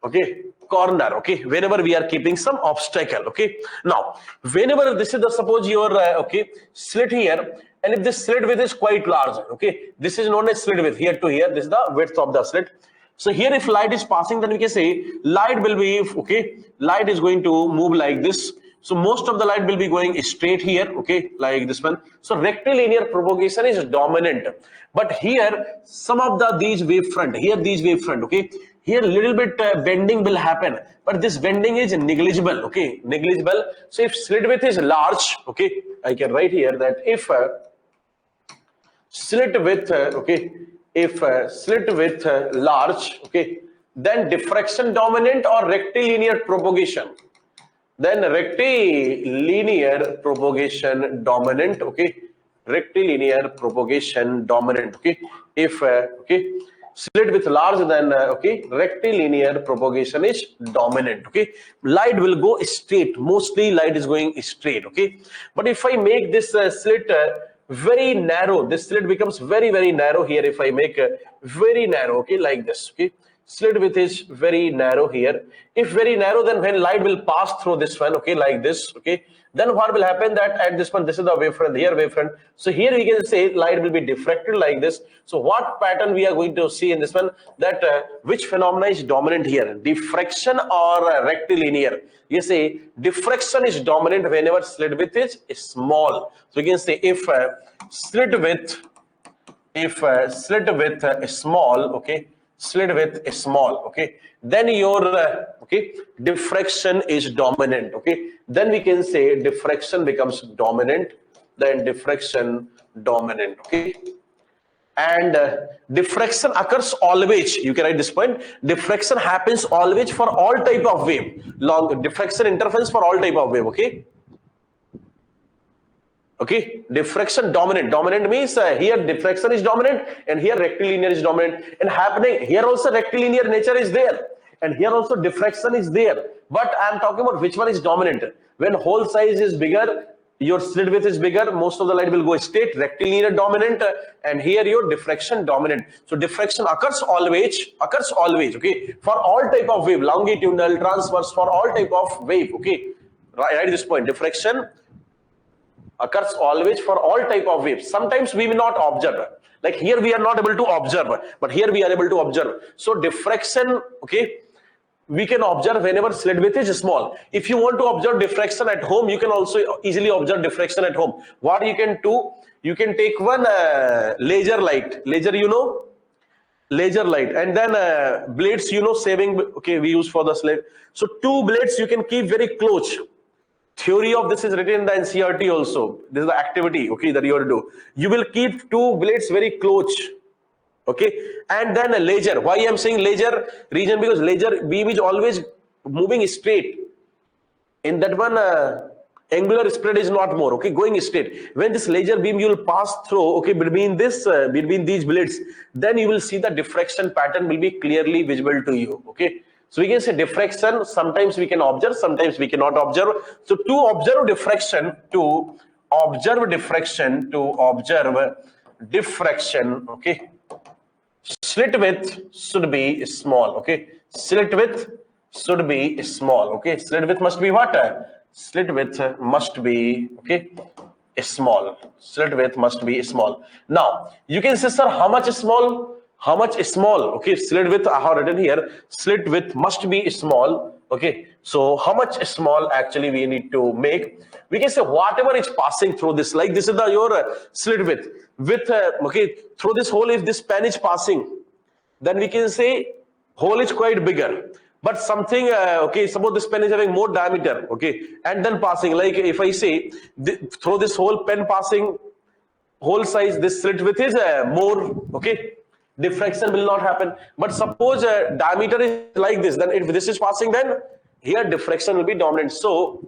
Speaker 1: okay corner. Okay, whenever we are keeping some obstacle. Okay, now whenever this is the suppose your okay slit here, and if this slit width is quite large, okay, this is known as slit width here to here, this is the width of the slit. So here if light is passing, then we can say light will be okay, light is going to move like this. So most of the light will be going straight here, okay, like this one. So rectilinear propagation is dominant, but here some of these wavefront, here these wavefront, okay, here little bit bending will happen, but this bending is negligible, okay, negligible. So if slit width is large, okay, I can write here that if slit width, okay, if slit width large, okay, then diffraction dominant or rectilinear propagation. Then rectilinear propagation dominant. Okay, rectilinear propagation dominant. Okay, if okay slit with large, then okay rectilinear propagation is dominant. Okay, light will go straight. Mostly light is going straight. Okay, but if I make this slit very narrow, this slit becomes very narrow here. If I make very narrow, okay, like this. Okay, slit width is very narrow here. If very narrow, then when light will pass through this one, okay, like this, okay, then what will happen that at this one, this is the wavefront, here wavefront. So here we can say light will be diffracted like this. So what pattern we are going to see in this one, that which phenomena is dominant here, diffraction or rectilinear? You say diffraction is dominant whenever slit width is small. So we can say if slit width is small, okay, slit width is small, okay, then your okay diffraction is dominant. Okay, then we can say diffraction becomes dominant, then diffraction dominant. Okay, and diffraction occurs always. You can write this point, diffraction happens always for all type of wave, long diffraction interference for all type of wave. Okay, Okay, diffraction dominant. Dominant means here diffraction is dominant and here rectilinear is dominant, and happening here also rectilinear nature is there and here also diffraction is there. But I am talking about which one is dominant. When hole size is bigger, your slit width is bigger, most of the light will go straight, rectilinear dominant, and here your diffraction dominant. So diffraction occurs always, okay, for all type of wave, longitudinal, transverse, for all type of wave, okay. Write this point, diffraction occurs always for all type of waves. Sometimes we will not observe, like here we are not able to observe, but here we are able to observe. So diffraction, okay, we can observe whenever slit width is small. If you want to observe diffraction at home, you can also easily observe diffraction at home. What you can do, you can take one laser light, laser, you know, laser light, and then blades, you know, saving, okay, we use for the slit. So two blades you can keep very close. Theory of this is written in the NCERT also. This is the activity, okay, that you have to do. You will keep two blades very close, okay, and then a laser. Why I am saying laser reason? Because laser beam is always moving straight. In that one, angular spread is not more, okay, going straight. When this laser beam you will pass through, okay, between this, between these blades, then you will see the diffraction pattern will be clearly visible to you, okay. So we can say diffraction, sometimes we can observe, sometimes we cannot observe. So to observe diffraction, okay, slit width should be small, okay. Slit width should be small, okay. Slit width must be what? Slit width must be, okay, small. Slit width must be small. Now, you can say, sir, how much small? How much small? Okay, slit width, I have written here, slit width must be small, okay. So how much small actually we need to make? We can say whatever is passing through this, like this is the your slit width. With, okay, through this hole, if this pen is passing, then we can say hole is quite bigger. But something, okay, suppose this pen is having more diameter, okay, and then passing, like if I say through this whole pen passing, hole size, this slit width is more, okay, diffraction will not happen. But suppose diameter is like this, then if this is passing, then here diffraction will be dominant. So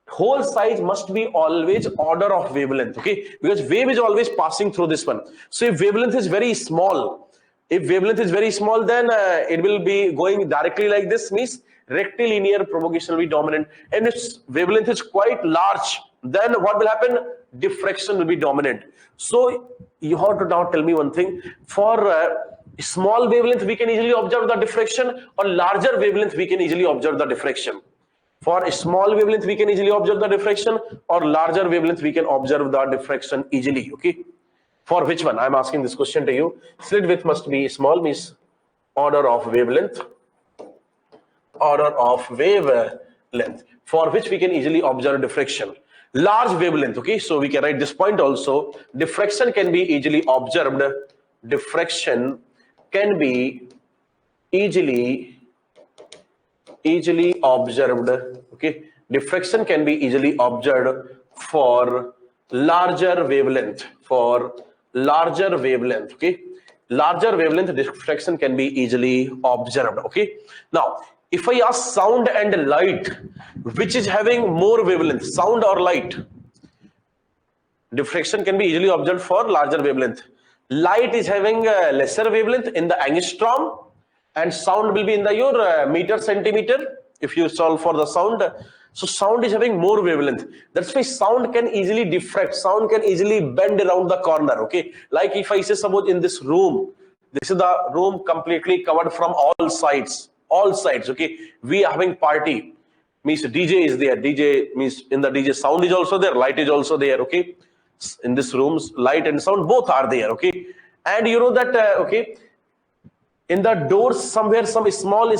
Speaker 1: hole size must be always order of wavelength, okay, because wave is always passing through this one. So if wavelength is very small, then it will be going directly like this, means rectilinear propagation will be dominant. And if wavelength is quite large, then what will happen? Diffraction will be dominant. So you have to now tell me one thing. For small wavelength, we can easily observe the diffraction, or larger wavelength, we can easily observe the diffraction. For a small wavelength, we can easily observe the diffraction, or larger wavelength, we can observe the diffraction easily, okay. For which one? I'm asking this question to you. Slit width must be small, means order of wavelength. Order of wavelength, for which we can easily observe diffraction. Large wavelength, okay, so we can write this point also. Diffraction can be easily observed. Diffraction can be easily observed, okay. Diffraction can be easily observed for larger wavelength, okay. Larger wavelength diffraction can be easily observed, okay. Now, if I ask sound and light, which is having more wavelength, sound or light? Diffraction can be easily observed for larger wavelength. Light is having a lesser wavelength in the angstrom, and sound will be in the your meter centimeter if you solve for the sound. So sound is having more wavelength. That's why sound can easily diffract, sound can easily bend around the corner, okay. Like if I say, suppose in this room, this is the room completely covered from all sides, okay. We are having party, means DJ is there, DJ means in the DJ sound is also there, light is also there, okay. In this rooms, light and sound both are there, okay. And you know that, okay, in the doors somewhere some small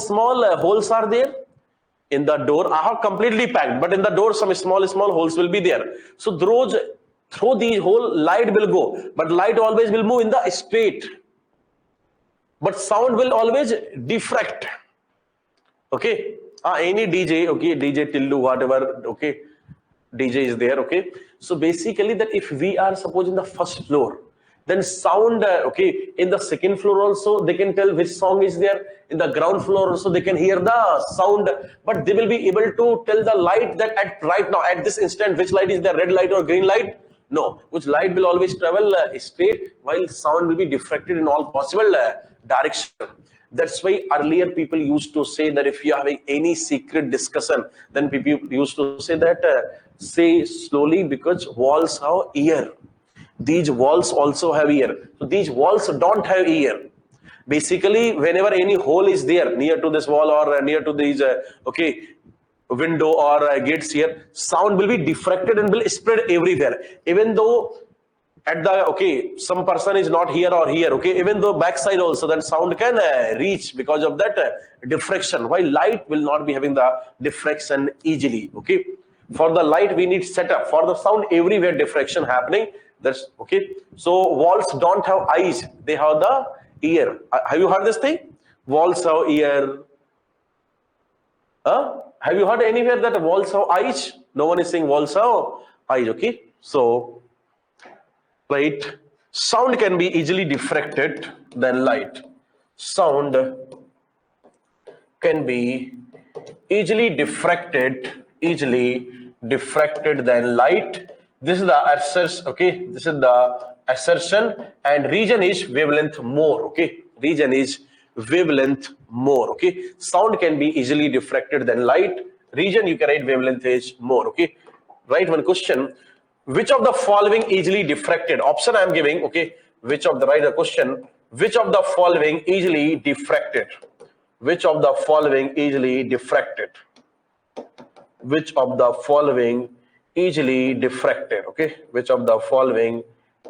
Speaker 1: holes are there. In the door, I have completely packed, but in the door some small holes will be there. So through the hole light will go, but light always will move in the straight. But sound will always diffract. Okay. Any DJ, okay, DJ Tillu, whatever, okay, DJ is there, okay. So basically that if we are suppose in the first floor, Then sound, okay, in the second floor also they can tell which song is there. In the ground floor also they can hear the sound, but they will be able to tell the light that at right now, at this instant, which light is there, red light or green light? No, which light will always travel straight, while sound will be diffracted in all possible direction. That's why earlier people used to say that if you are having any secret discussion, then people used to say that say slowly because walls have ear. These walls also have ear. So these walls don't have ear. Basically, whenever any hole is there near to this wall or near to these okay, window or gates here, sound will be diffracted and will spread everywhere. Even though at the okay, some person is not here or here, okay, even though backside also, then sound can reach because of that diffraction, while light will not be having the diffraction easily. Okay, for the light we need setup, for the sound everywhere diffraction happening. That's okay. So walls don't have eyes, they have the ear. Have you heard this thing? Walls have ear. Have you heard anywhere that walls have eyes? No one is saying walls have eyes. Okay, so right, sound can be easily diffracted than light. Sound can be easily diffracted than light. This is the assertion. Okay, this is the assertion, and region is wavelength more. Okay, region is wavelength more. Okay, sound can be easily diffracted than light. Region you can write wavelength is more. Okay, write one question. Which of the following easily diffracted? Option I am giving. Okay, which of the, write the question. Which of the following easily diffracted? Which of the following easily diffracted? Which of the following easily diffracted? Okay, which of the following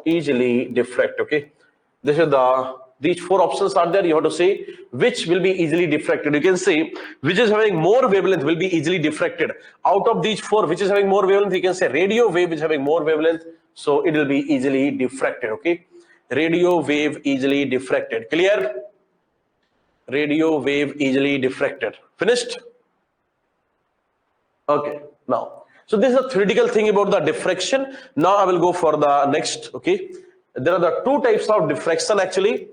Speaker 1: easily diffract? Okay, this is the, these four options are there. You have to say which will be easily diffracted. You can say which is having more wavelength will be easily diffracted. Out of these four, which is having more wavelength? You can say radio wave is having more wavelength, so it will be easily diffracted. Okay, radio wave easily diffracted. Clear? Radio wave easily diffracted. Finished? Okay, now, so this is a theoretical thing about the diffraction. Now I will go for the next. Okay, there are the two types of diffraction actually.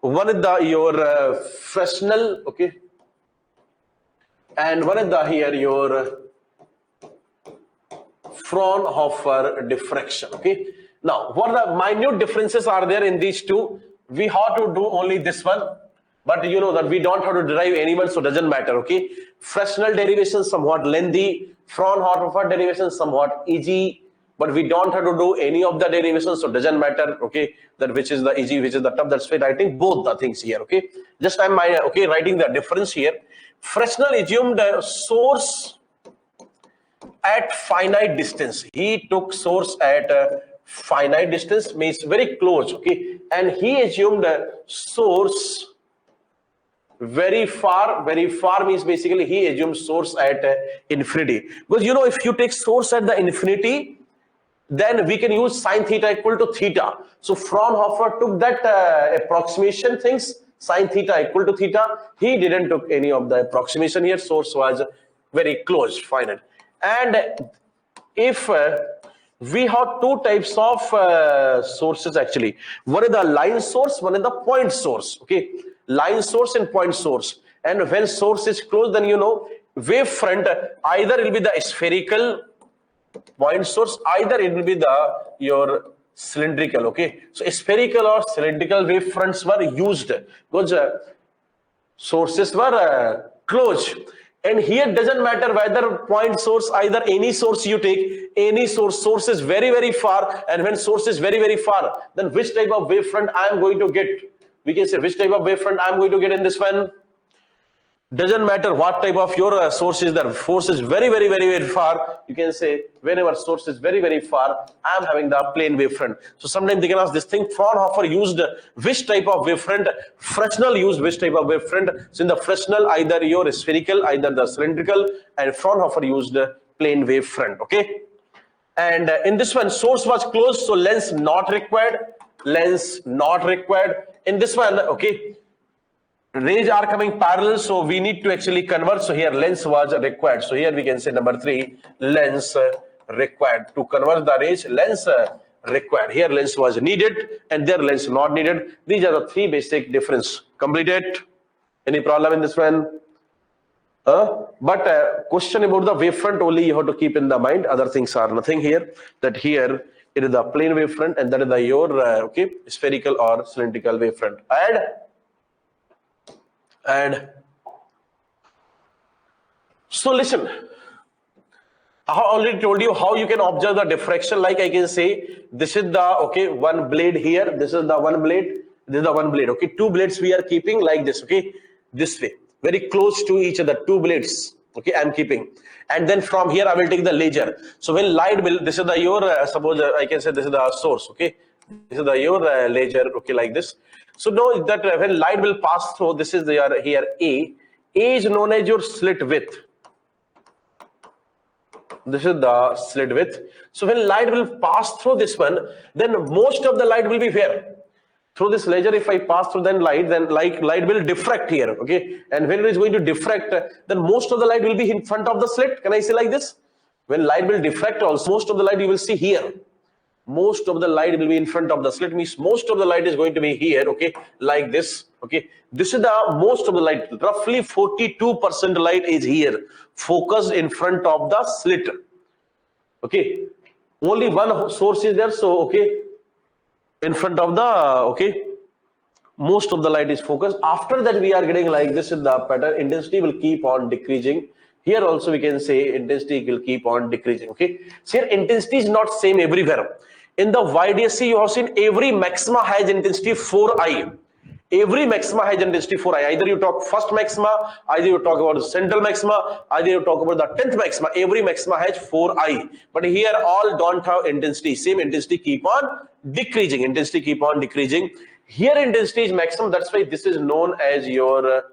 Speaker 1: One is the your Fresnel, okay, and one is the here your Fraunhofer diffraction. Okay, now what are the minute differences are there in these two? We have to do only this one, but you know that we don't have to derive anyone, so doesn't matter. Okay, Fresnel derivation somewhat lengthy, Fraunhofer derivation somewhat easy, but we don't have to do any of the derivations, so doesn't matter. Okay, that which is the easy, which is the tough. That's why writing both the things here. Okay, just I'm okay writing the difference here. Fresnel assumed a source at finite distance. He took source at a finite distance, means very close. Okay, and he assumed a source very far means basically he assumes source at infinity. Because you know, if you take source at the infinity, then we can use sine theta equal to theta. So Fraunhofer took that approximation things, sine theta equal to theta. He didn't took any of the approximation here. Source was very close, finite. And if we have two types of sources actually. One is the line source, one is the point source. Okay, line source and point source. And when source is close, then you know wave front either it will be the spherical point source, either it will be the your cylindrical. Okay, so spherical or cylindrical wave fronts were used because sources were close. And here doesn't matter whether point source, either any source you take, any source is very far, and when source is very far, then which type of wavefront I am going to get? We can say which type of wavefront I am going to get in this one. Doesn't matter what type of your source is there. Source is very far. You can say whenever source is very far, I am having the plane wavefront. So sometimes they can ask this thing. Fraunhofer used which type of wavefront? Fresnel used which type of wavefront? So in the Fresnel, either your spherical, either the cylindrical, and Fraunhofer used plane wavefront. Okay, and in this one, source was closed, so lens not required. Lens not required. In this one, okay, rays are coming parallel, so we need to actually convert. So here lens was required. So here we can say number 3, lens required. To convert the rays, lens required. Here lens was needed and there lens not needed. These are the three basic difference. Completed? Any problem in this one? But question about the wavefront only you have to keep in the mind. Other things are nothing here. That here it is the plane wavefront and that is the your spherical or cylindrical wavefront. And so listen, I have already told you how you can observe the diffraction. Like I can say, this is the one blade here. This is the one blade. This is the one blade. Okay, two blades we are keeping like this. Okay, this way, very close to each other. Two blades. Okay, I'm keeping, and then from here I will take the laser. So when light will, this is the your suppose I can say this is the source. Okay, this is the your laser. Okay, like this. So know that when light will pass through, this is the here A. A is known as your slit width. This is the slit width. So when light will pass through this one, then most of the light will be where? Through this laser. If I pass through then light will diffract here. Okay, and when it is going to diffract, then most of the light will be in front of the slit. Can I say like this? When light will diffract, also most of the light you will see here. Most of the light will be in front of the slit, means most of the light is going to be here. Okay, like this. Okay, this is the most of the light. Roughly 42% light is here, focused in front of the slit. Okay, only one source is there. So in front of the most of the light is focused. After that we are getting like this in the pattern. Intensity will keep on decreasing. Here also we can say intensity will keep on decreasing. Okay, so here intensity is not same everywhere. In the ydse you have seen every maxima has intensity 4i. Every maxima has intensity 4i. Either you talk first maxima, either you talk about the central maxima, either you talk about the 10th maxima. Every maxima has 4i. But here all don't have intensity. Same intensity keep on decreasing. Intensity keep on decreasing. Here intensity is maximum. That's why this is known as your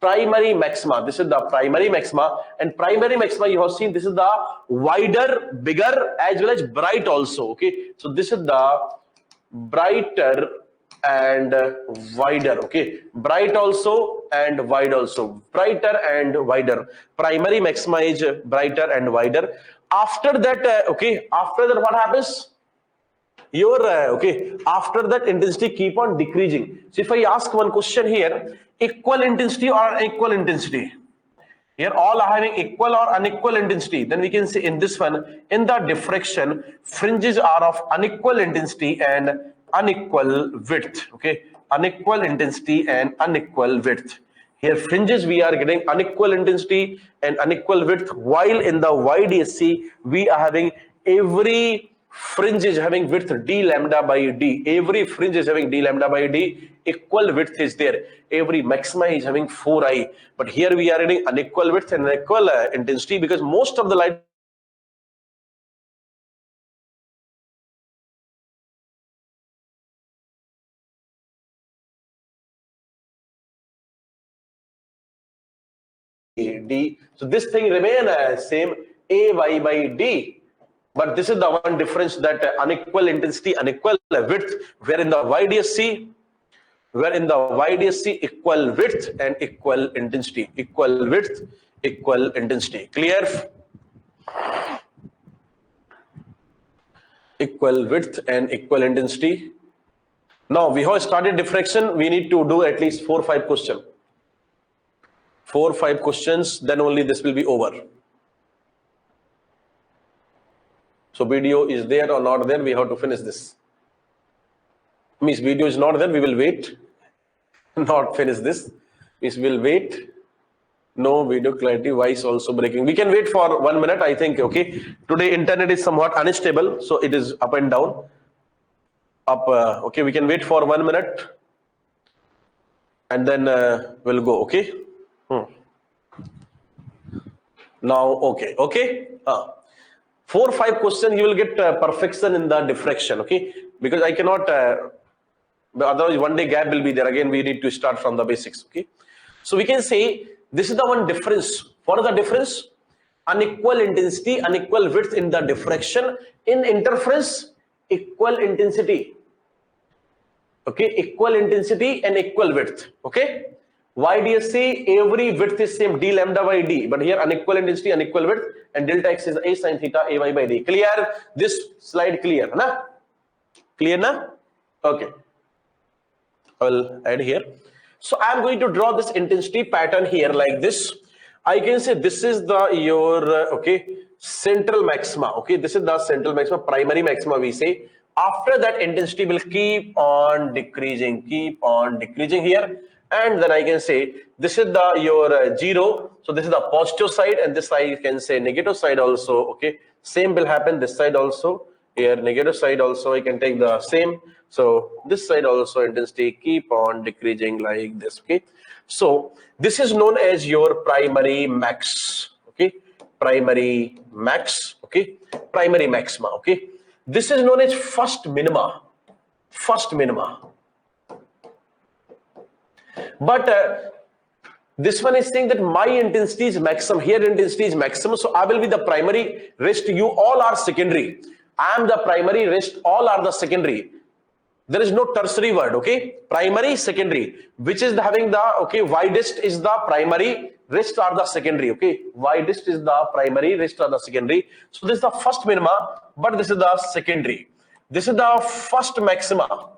Speaker 1: primary maxima. This is the primary maxima, and primary maxima you have seen this is the wider, bigger as well as bright also. Okay, so this is the brighter and wider. Okay, bright also and wide also. Brighter and wider. Primary maxima is brighter and wider. After that, after that what happens? Your after that intensity keep on decreasing. So if I ask one question here, equal intensity or unequal intensity, here all are having equal or unequal intensity, then we can say in this one, in the diffraction, fringes are of unequal intensity and unequal width. Okay, unequal intensity and unequal width. Here fringes we are getting unequal intensity and unequal width, while in the ydse we are having every fringe is having width d lambda by d. Every fringe is having d lambda by d. Equal width is there. Every maxima is having 4i. But here we are getting unequal width and unequal intensity, because most of the light d. So this thing remain same, ay by d. But this is the one difference, that unequal intensity, unequal width, where in the ydse equal width and equal intensity. Equal width, equal intensity. Clear? Equal width and equal intensity. Now we have started diffraction. We need to do at least 4 or 5 questions. 4 or 5 questions, then only this will be over. So video is there or not there, we have to finish this. Means video is not there, we will wait. Not finish this. Means we'll wait. No video clarity, voice also breaking. We can wait for 1 minute, I think. Okay. Today internet is somewhat unstable, so it is up and down. Okay, we can wait for 1 minute. And then we'll go. Okay. Now, okay. 4 or 5 questions you will get perfection in the diffraction. Okay, because I cannot otherwise one day gap will be there. Again we need to start from the basics. Okay, so we can say this is the one difference. What is the difference? Unequal intensity, unequal width in the diffraction. In interference, equal intensity. Okay, equal intensity and equal width. Okay, ydse every width is same, d lambda by d, but here unequal intensity, unequal width, and delta x is a sin theta ay by d. Clear? This slide clear, na? Clear now? Okay. I will add here. So I am going to draw this intensity pattern here like this. I can say this is the your okay central maxima. Okay, this is the central maxima, primary maxima we say. After that, intensity will keep on decreasing here, and then I can say this is the your zero. So this is the positive side, and this I can say negative side also. Okay, same will happen this side also. Here negative side also I can take the same. So this side also intensity keep on decreasing like this. Okay, so this is known as your primary max. Okay, primary max. Okay, primary maxima. Okay, this is known as first minima. But this one is saying that my intensity is maximum. Here intensity is maximum, so I will be the primary, rest you all are secondary. I am the primary, rest all are the secondary. There is no tertiary word. Okay, primary, secondary, which is having the okay widest is the primary, rest are the secondary. Okay, widest is the primary, rest are the secondary. So this is the first minima, but this is the secondary. This is the first maxima,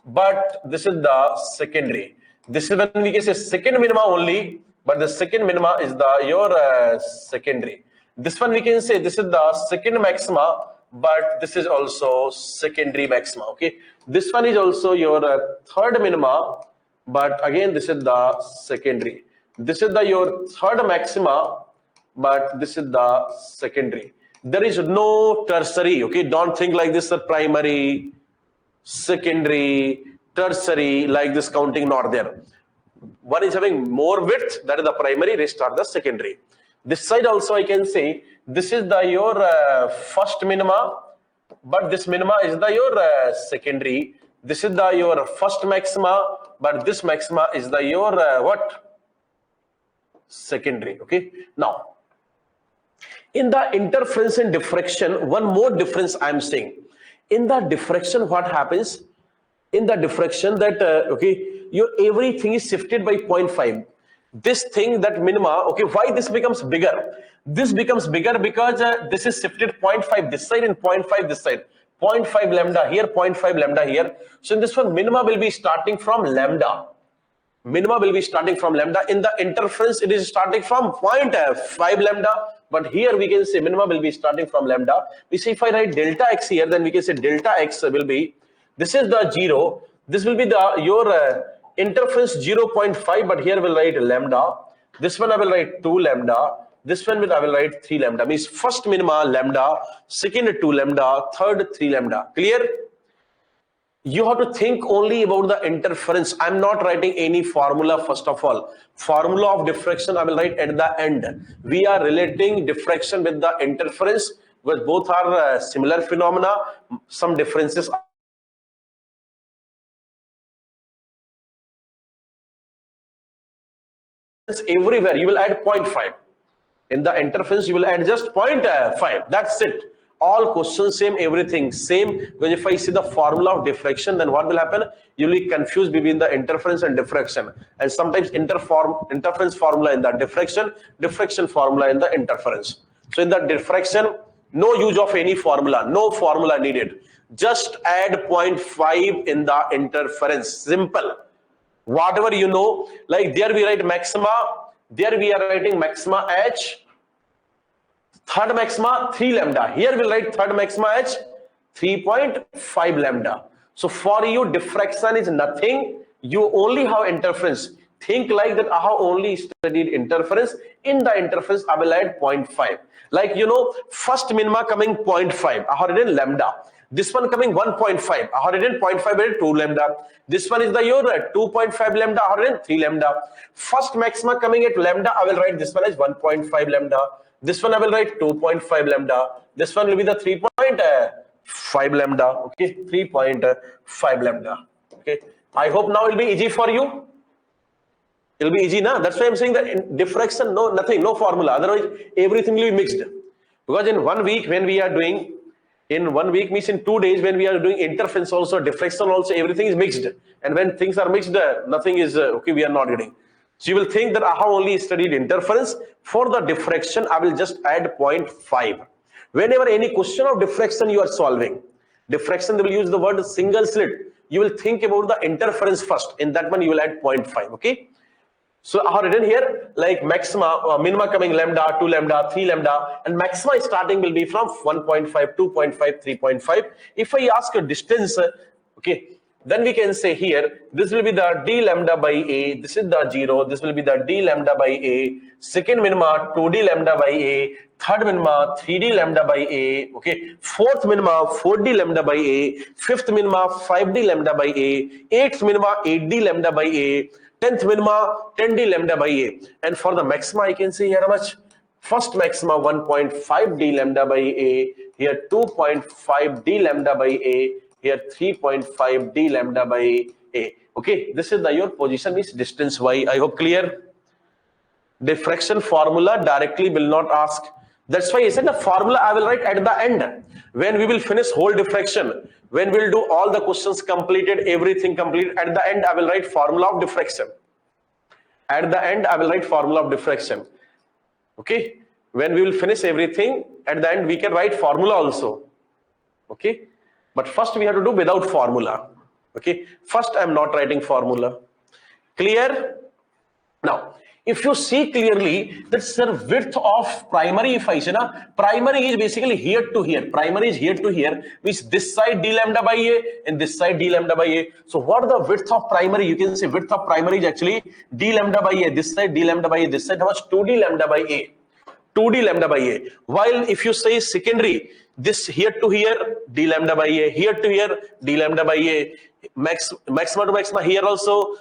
Speaker 1: but this is the secondary. This is when we can say second minima only, but the second minima is the your secondary. This one we can say this is the second maxima, but this is also secondary maxima. Okay, this one is also your third minima, but again this is the secondary. This is the your third maxima, but this is the secondary. There is no tertiary. Okay, don't think like this: primary, secondary, tertiary, like this counting not there. One is having more width, that is the primary, rest are the secondary. This side also I can say this is the your first minima, but this minima is the your secondary. This is the your first maxima, but this maxima is the your what? Secondary. Okay, now in the interference and diffraction, one more difference I am saying. In the diffraction, what happens? In the diffraction, that okay, your everything is shifted by 0.5. This thing, that minima, okay, why this becomes bigger? This becomes bigger because this is shifted 0.5 this side and 0.5 this side. 0.5 lambda here, 0.5 lambda here. So in this one, minima will be starting from lambda. Minima will be starting from lambda. In the interference, it is starting from 0.5 lambda. But here we can say minima will be starting from lambda. We say if I write delta x here, then we can say delta x will be, this is the 0. This will be the your interference 0.5, but here we'll write lambda. This one I will write 2 lambda. This one I will write 3 lambda. Means first minima lambda, second 2 lambda, third 3 lambda. Clear? You have to think only about the interference. I'm not writing any formula first of all. Formula of diffraction I will write at the end. We are relating diffraction with the interference, but both are similar phenomena. Some differences everywhere. You will add 0.5. In the interference, you will add just 0.5. That's it. All questions same, everything same. Because if I see the formula of diffraction, then what will happen? You will be confused between the interference and diffraction. And sometimes interference formula in the diffraction formula in the interference. So in the diffraction, no use of any formula, no formula needed. Just add 0.5 in the interference. Simple. Whatever you know, like there we write maxima, there we are writing maxima h, third maxima 3 lambda. Here we'll write third maxima h 3.5 lambda. So for you, diffraction is nothing. You only have interference. Think like that. I have only studied interference. In the interference, I will add 0.5. Like you know, first minima coming 0.5. I have written lambda. This one coming 1.5. I have written 0.5 2 lambda. This one is the your 2.5 lambda. I have written 3 lambda. First maxima coming at lambda. I will write this one as 1.5 lambda. This one I will write 2.5 lambda. This one will be the 3.5 lambda. Okay, 3.5 lambda. Okay. I hope now it will be easy for you. It will be easy now. That's why I'm saying that in diffraction, no, nothing, no formula. Otherwise, everything will be mixed. Because in 1 week, when we are doing, in 1 week means in 2 days, when we are doing interference also, diffraction also, everything is mixed. And when things are mixed, nothing is, okay, we are not getting. So you will think that I have only studied interference. For the diffraction, I will just add 0.5. Whenever any question of diffraction you are solving, Diffraction, they will use the word single slit. You will think about the interference first. In that one, you will add 0.5. Okay. So I have written here like maxima, minima coming lambda, 2 lambda, 3 lambda, and maxima starting will be from 1.5, 2.5, 3.5. If I ask a distance, okay, then we can say here, this will be the d lambda by a, this is the 0, this will be the d lambda by a, second minima 2d lambda by a, third minima 3d lambda by a, okay, fourth minima 4d lambda by a, fifth minima 5d lambda by a, eighth minima 8d lambda by a, 10th minima 10d lambda by a, and for the maxima I can say here how much? First maxima 1.5d lambda by a, here 2.5d lambda by a, here 3.5d lambda by a. Okay, this is the your position is distance y. I hope clear. Diffraction formula directly will not ask. That's why I said the formula I will write at the end when we will finish whole diffraction. When we'll do all the questions completed, everything completed, at the end I will write formula of diffraction. At the end I will write formula of diffraction. Okay, when we will finish everything, at the end we can write formula also. Okay, but first we have to do without formula. Okay, first I am not writing formula. Clear? Now, if you see clearly that sir, width of primary, if I say na, primary is basically here to here. Primary is here to here, means this side d lambda by a and this side d lambda by a. So what are the width of primary? You can say width of primary is actually d lambda by a. This side d lambda by a. This side how much? 2d lambda by a. 2d lambda by a. While if you say secondary, this here to here d lambda by a, here to here d lambda by a, maxima to maxima here also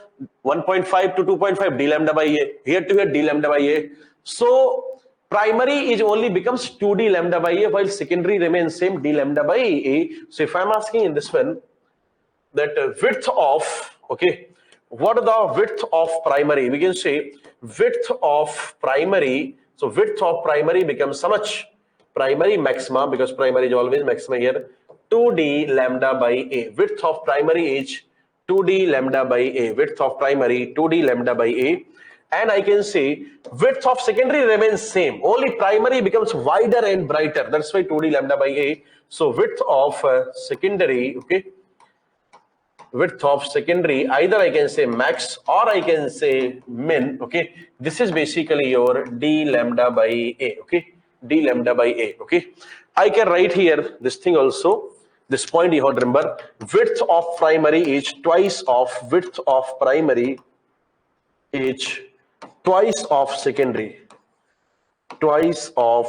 Speaker 1: 1.5 to 2.5 d lambda by a, here to here d lambda by a. So primary is only becomes 2d lambda by a, while secondary remains same d lambda by a. So if I'm asking in this one that width of, okay, what is the width of primary? We can say width of primary. So width of primary becomes how much? Primary maxima, because primary is always maxima here, 2d lambda by a. Width of primary is 2d lambda by a. Width of primary 2d lambda by a. And I can say width of secondary remains same. Only primary becomes wider and brighter. That's why 2d lambda by a. So width of secondary, okay, width of secondary, either I can say max or I can say min. Okay, this is basically your d lambda by a. Okay, d lambda by a. Okay, I can write here this thing also. This point you have to remember, width of primary is twice of width of primary is twice of secondary. Twice of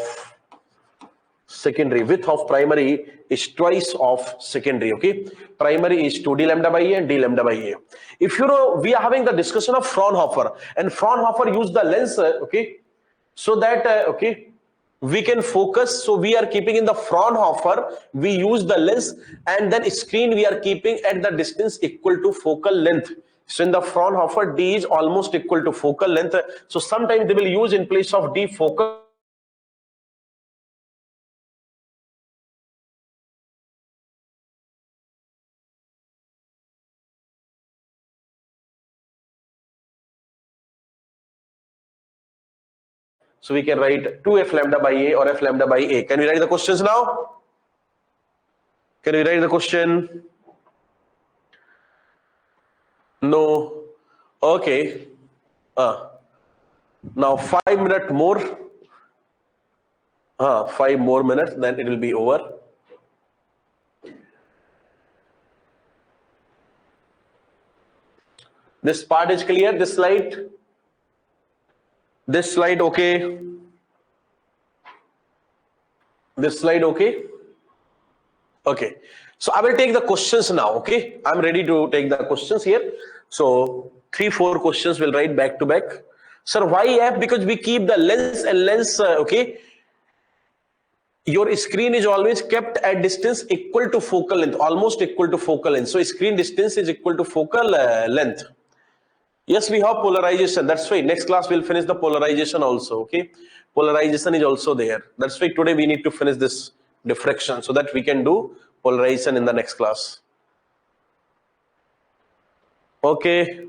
Speaker 1: secondary. Width of primary is twice of secondary. Okay, primary is 2d lambda by a and d lambda by a. If you know, we are having the discussion of Fraunhofer, and Fraunhofer used the lens, okay, so that okay, we can focus. So we are keeping in the Fraunhofer, we use the lens, and then screen we are keeping at the distance equal to focal length. So in the Fraunhofer, d is almost equal to focal length. So sometimes they will use in place of d focal. So we can write 2f lambda by a or f lambda by a. Can we write the questions now? Can we write the question? No. Okay. Now 5 minutes more. 5 more minutes, then it will be over. This part is clear. This slide. This slide okay. This slide okay. Okay. So I will take the questions now. Okay. I'm ready to take the questions here. So 3-4 questions will write back to back. Sir, why f? Because we keep the lens and lens. Okay. Your screen is always kept at distance equal to focal length, almost equal to focal length. So screen distance is equal to focal length. Yes, we have polarization. That's why next class we'll finish the polarization also. Okay, polarization is also there. That's why today we need to finish this diffraction so that we can do polarization in the next class. Okay.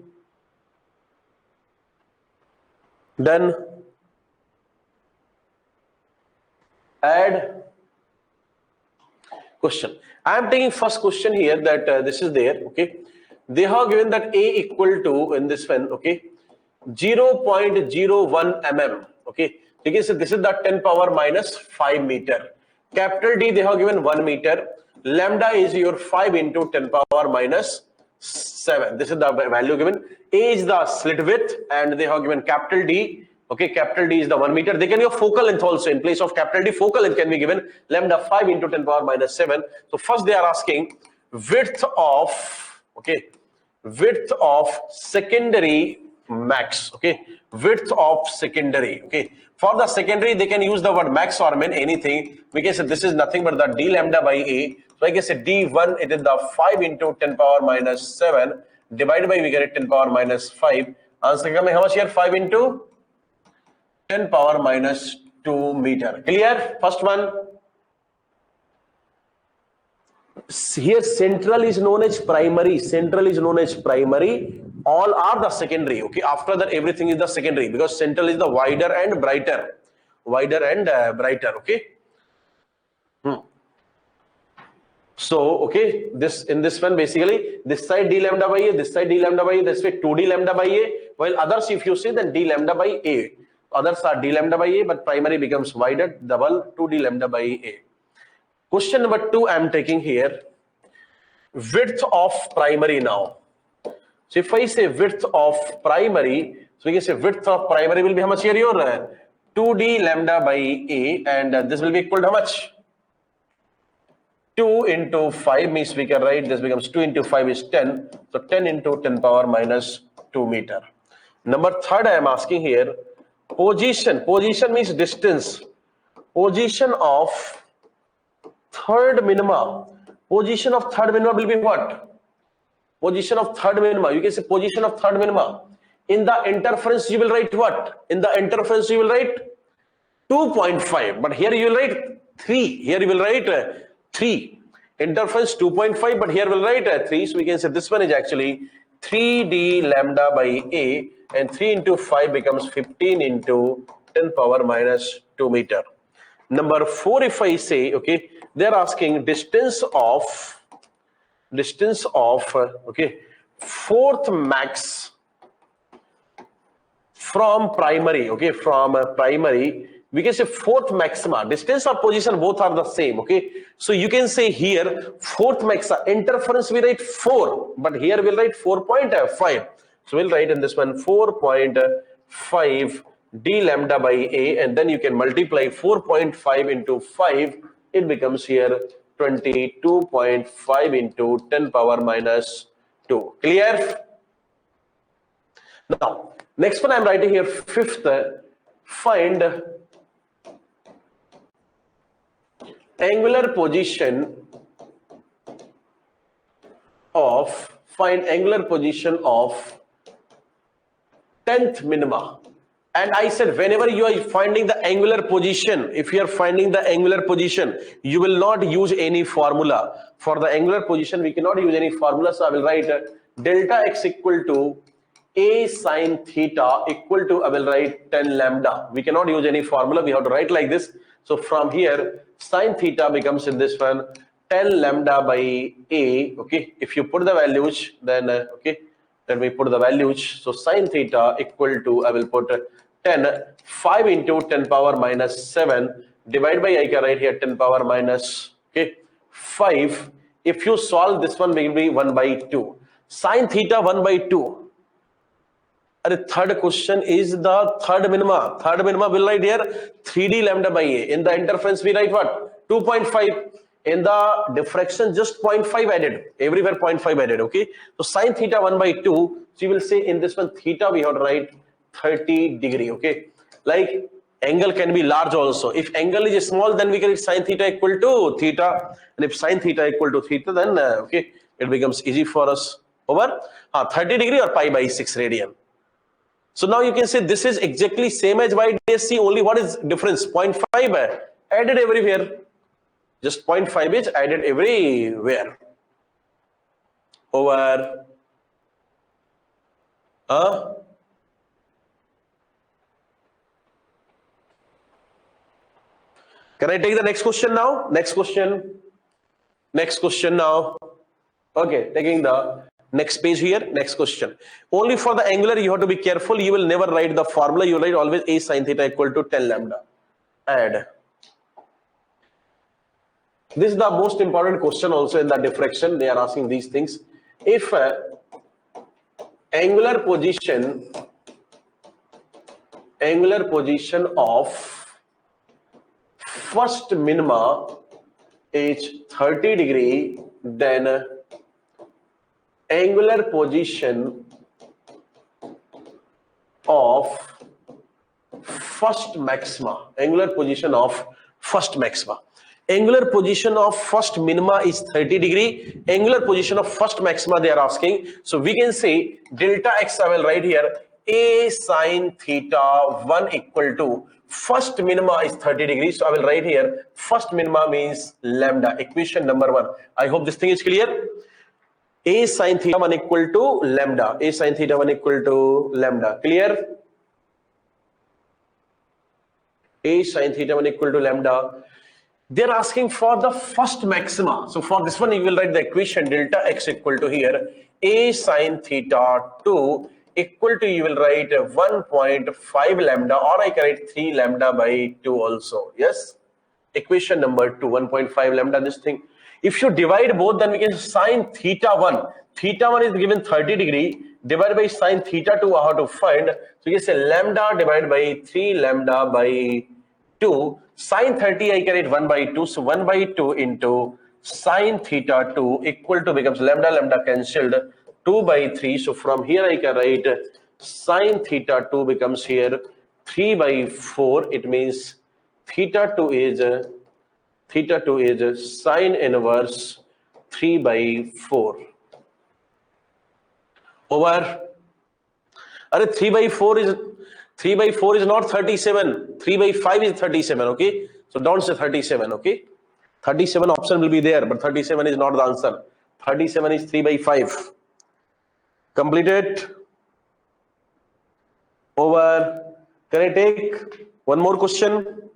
Speaker 1: Then add question. I am taking first question here that this is there. Okay, they have given that a equal to in this one. Okay, 0.01 mm. Okay, so this is the 10 power minus 5 meter. Capital D they have given 1 meter. Lambda is your 5 into 10 power minus 7. This is the value given. A is the slit width, and they have given capital D. Okay, capital D is the 1 meter. They can give focal length also. In place of capital D, focal length can be given lambda 5 into 10 power minus 7. So first they are asking width of, okay, width of secondary max. Okay, width of secondary. Okay, for the secondary they can use the word max or min, anything. We can say this is nothing but the d lambda by a. So I can say d1, it is the 5 into 10 power minus 7 divided by, we get it 10 power minus 5. Answer coming how much here? 5 into 10 power minus 2 meter. Clear? First one. Here central is known as primary. Central is known as primary. All are the secondary. Okay. After that, everything is the secondary because central is the wider and brighter. Wider and brighter. Okay. So, okay, this in this one basically this side d lambda by a, this side d lambda by a, this way 2d lambda by a. While others, if you see, then d lambda by a. Others are d lambda by a, but primary becomes wider, double 2d lambda by a. Question number 2 I am taking here. Width of primary now. So if I say width of primary, so we can say width of primary will be how much here? Your 2d lambda by a, and this will be equal to how much? 2 into 5 means we can write this becomes 2 into 5 is 10. So 10 into 10 power minus 2 meter. Number 3 I am asking here. Position. Position means distance. Position of third minima. Position of third minima will be what? Position of third minima. You can say position of third minima. In the interference you will write what? In the interference you will write 2.5. But here you will write 3. Here you will write 3. Interference 2.5, but here we'll write 3. So we can say this one is actually 3d lambda by a, and 3 into 5 becomes 15 into 10 power minus 2 meter. Number 4, if I say, okay, they're asking distance of okay, fourth max from primary. Okay, from primary we can say fourth maxima. Distance or position both are the same. Okay, so you can say here fourth maxima. Interference we write 4, but here we'll write 4.5. So we'll write in this one 4.5 d lambda by a, and then you can multiply 4.5 into 5. It becomes here 22.5 into 10 power minus 2. Clear? Now next one I'm writing here 5th. Find angular position of 10th minima. And I said whenever you are finding the angular position, if you are finding the angular position, you will not use any formula. For the angular position we cannot use any formula, so I will write delta x equal to a sine theta equal to, I will write 10 lambda. We cannot use any formula, we have to write like this. So from here sine theta becomes in this one 10 lambda by a. Okay, if you put the values, then okay, let me put the values. So sine theta equal to, I will put 5 into 10 power minus 7 divided by, I can write here 10 power minus, okay, 5. If you solve this one, will be 1 by 2. Sine theta 1 by 2. The third question is the third minima. Third minima will write here 3d lambda by a. In the interference we write what? 2.5. In the diffraction just 0.5 added. Everywhere 0.5 added. Okay. So sine theta 1 by 2. So you will say in this one theta we have to write 30 degree. Okay. Like angle can be large also. If angle is small, then we can write sine theta equal to theta. And if sine theta equal to theta, then okay, it becomes easy for us. Over 30 degree or pi by 6 radian. So now you can say this is exactly same as ydse, only what is difference? 0.5 added everywhere. Just 0.5 is added everywhere. Over can I take the next question now? Next question. Next question now. Okay, taking the next page here. Next question. Only for the angular you have to be careful. You will never write the formula. You write always a sine theta equal to 10 lambda. Add. This is the most important question also in the diffraction. They are asking these things. If angular position of first minima is 30 degree, then angular position of first maxima, angular position of first maxima. Angular position of first minima is 30 degree. Angular position of first maxima they are asking. So we can say delta x, I will write here a sine theta 1 equal to first minima is 30 degrees. So I will write here first minima means lambda, equation number 1. I hope this thing is clear. A sine theta 1 equal to lambda. A sine theta 1 equal to lambda. Clear? A sine theta 1 equal to lambda. They're asking for the first maxima. So for this one, you will write the equation delta x equal to here a sine theta 2 equal to, you will write 1.5 lambda, or I can write 3 lambda by 2 also. Yes, equation number 2, 1.5 lambda, this thing. If you divide both, then we can sine theta 1. Theta 1 is given 30 degree, divided by sine theta 2, how to find? So you can say lambda divided by 3 lambda by 2. Sine 30 I can write 1 by 2, so 1 by 2 into sine theta 2 equal to becomes lambda cancelled 2 by 3. So from here I can write sine theta 2 becomes here 3 by 4. It means theta 2 is sine inverse 3 by 4 over. 3 by 4 is not 37. 3 by 5 is 37. Okay, so don't say 37. Okay, 37 option will be there, but 37 is not the answer. 37 is 3 by 5. Completed. Over. Can I take one more question?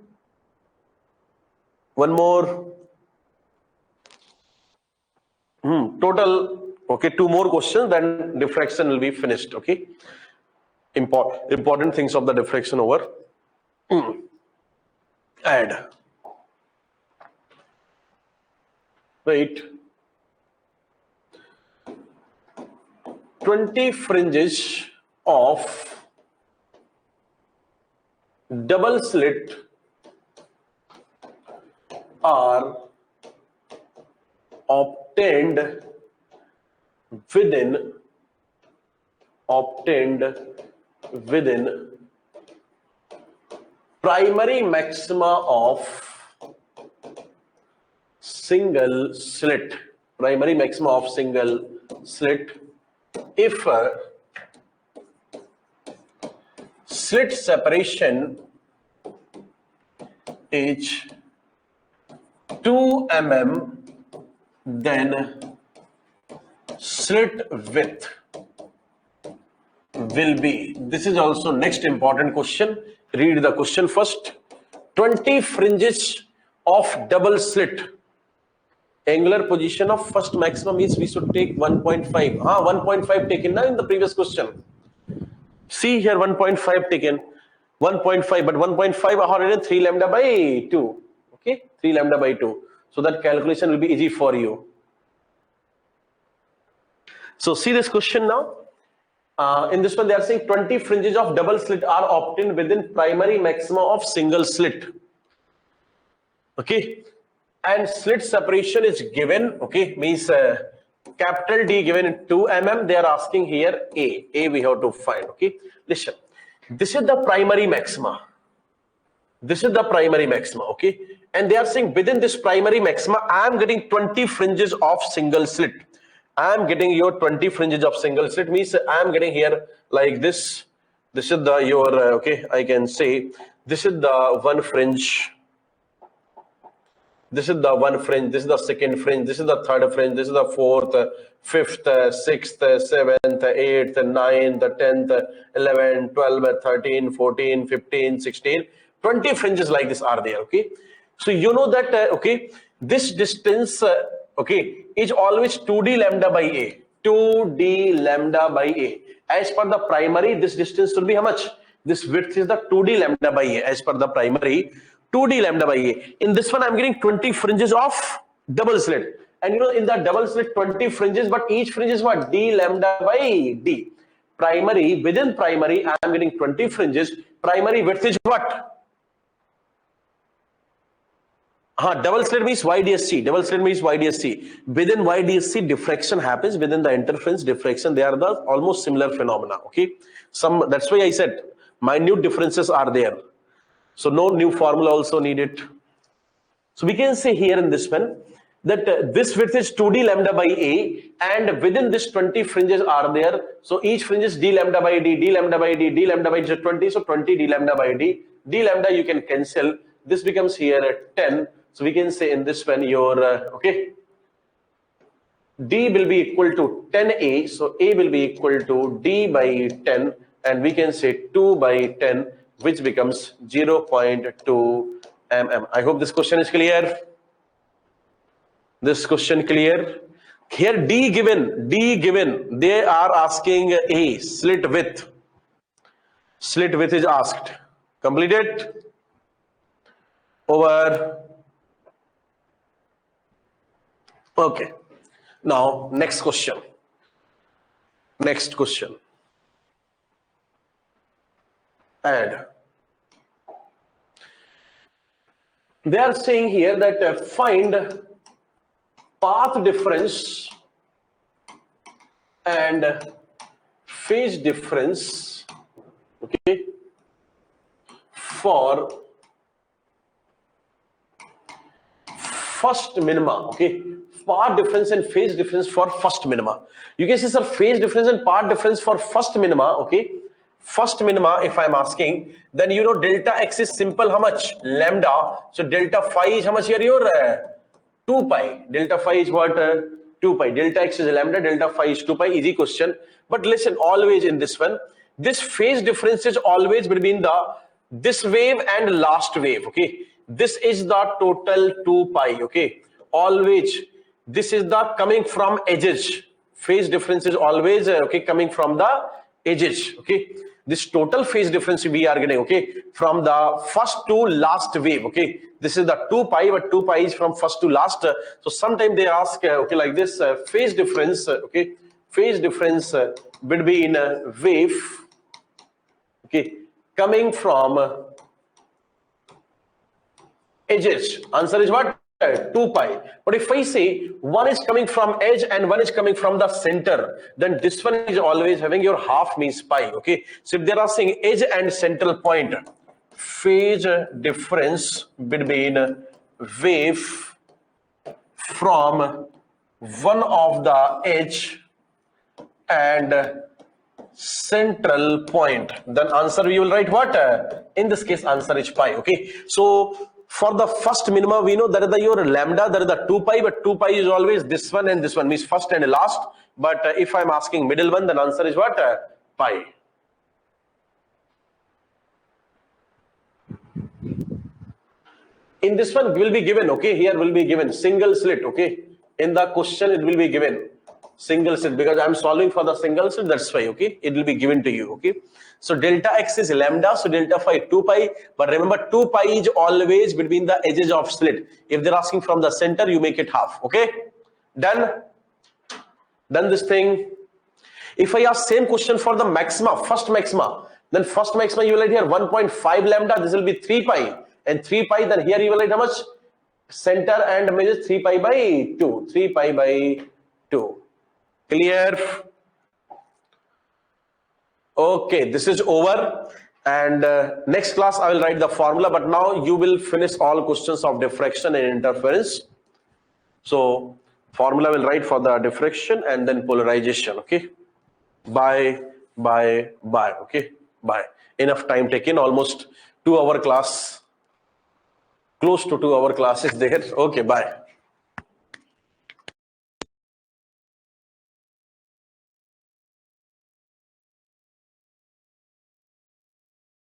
Speaker 1: One more. Total. Okay, 2 more questions, then diffraction will be finished. Okay. Important things of the diffraction over. Add. Wait. 20 fringes of double slit are obtained within primary maxima of single slit. Primary maxima of single slit if slit separation is 2 mm, then slit width will be. This is also next important question. Read the question first. 20 fringes of double slit. Angular position of first maximum means we should take 1.5. 1.5 taken now in the previous question. See here 1.5 taken. 1.5, but 1.5 already 3 lambda by 2. Okay, 3 lambda by 2. So that calculation will be easy for you. So see this question now. In this one they are saying 20 fringes of double slit are obtained within primary maxima of single slit. Okay, and slit separation is given. Okay, means capital D given in 2 mm. They are asking here A we have to find. Okay, listen, this is the primary maxima. This is the primary maxima. Okay, and they are saying within this primary maxima I am getting 20 fringes of single slit. I am getting your 20 fringes of single slit, means I am getting here like this. This is the your okay, I can say this is the one fringe. This is the one fringe. This is the second fringe. This is the third fringe. This is the fourth, fifth, sixth, seventh, eighth, ninth, 10th, 11th, 12th, 13th, 14th, 15th, 16th. 20 fringes like this are there. Okay, so you know that okay, this distance okay, is always 2d lambda by a. 2d lambda by a. As per the primary, this distance will be how much? This width is the 2d lambda by a. As per the primary, 2d lambda by a. In this one, I'm getting 20 fringes of double slit. And you know, in the double slit, 20 fringes, but each fringe is what? D lambda by d. Primary, within primary, I'm getting 20 fringes. Primary width is what? Double slit means ydse. Double slit means ydse. Within ydse, diffraction happens. Within the interference diffraction, they are the almost similar phenomena. Okay, that's why I said minute differences are there. So no new formula also needed. So we can say here in this one that this width is 2d lambda by a, and within this 20 fringes are there. So each fringe is d lambda by d, d lambda by d, d lambda by d, 20. So 20 d lambda by d. D lambda you can cancel. This becomes here 10. So we can say in this one your okay, d will be equal to 10a. So a will be equal to d by 10, and we can say 2 by 10, which becomes 0.2 mm. I hope this question is clear. This question clear? Here D given, they are asking a slit width. Slit width is asked. Completed? Over. Okay. Now next question. Next question. And they are saying here that find path difference and phase difference, okay, for first minima. Okay, path difference and phase difference for first minima. You can see, sir, phase difference and path difference for first minima. Okay, first minima, if I'm asking, then you know delta x is simple, how much? Lambda. So delta phi is how much here? Your 2 pi. Delta phi is what? 2 pi. Delta x is lambda, delta phi is 2 pi. Easy question. But listen, always in this one, this phase difference is always between the this wave and last wave. Okay, this is the total 2 pi. Okay, always this is the coming from edges. Phase difference is always okay, coming from the edges. Okay, this total phase difference we are getting, okay, from the first to last wave. Okay, this is the 2 pi, but 2 pi is from first to last. So sometimes they ask okay, like this phase difference, okay, phase difference between wave, okay, coming from edges. Answer is what? 2 pi. But if I say one is coming from edge and one is coming from the center, then this one is always having your half means pi. Okay, so if they are saying edge and central point, phase difference between wave from one of the edge and central point, then answer we will write what? In this case, answer is pi. Okay, so for the first minima, we know that is the your lambda, that is the 2 pi, but 2 pi is always this one and this one, means first and last. But if I'm asking middle one, then answer is what? Pi. In this one will be given, okay, here will be given single slit. Okay, in the question it will be given single slit, because I'm solving for the single slit, that's why. Okay, it will be given to you. Okay, so delta x is lambda, so delta phi 2 pi, but remember 2 pi is always between the edges of slit. If they're asking from the center, you make it half. Okay, done this thing. If I ask same question for the maxima, first maxima, then first maxima you will write here 1.5 lambda, this will be 3 pi, and 3 pi, then here you will write how much? Center and measure 3 pi by 2, 3 pi by 2. Clear? Okay, this is over, and next class I will write the formula, but now you will finish all questions of diffraction and interference. So formula will write for the diffraction and then polarization. Okay, bye. Okay, bye. Enough time taken, almost 2 hour class, close to 2 hour class is there. Okay, bye.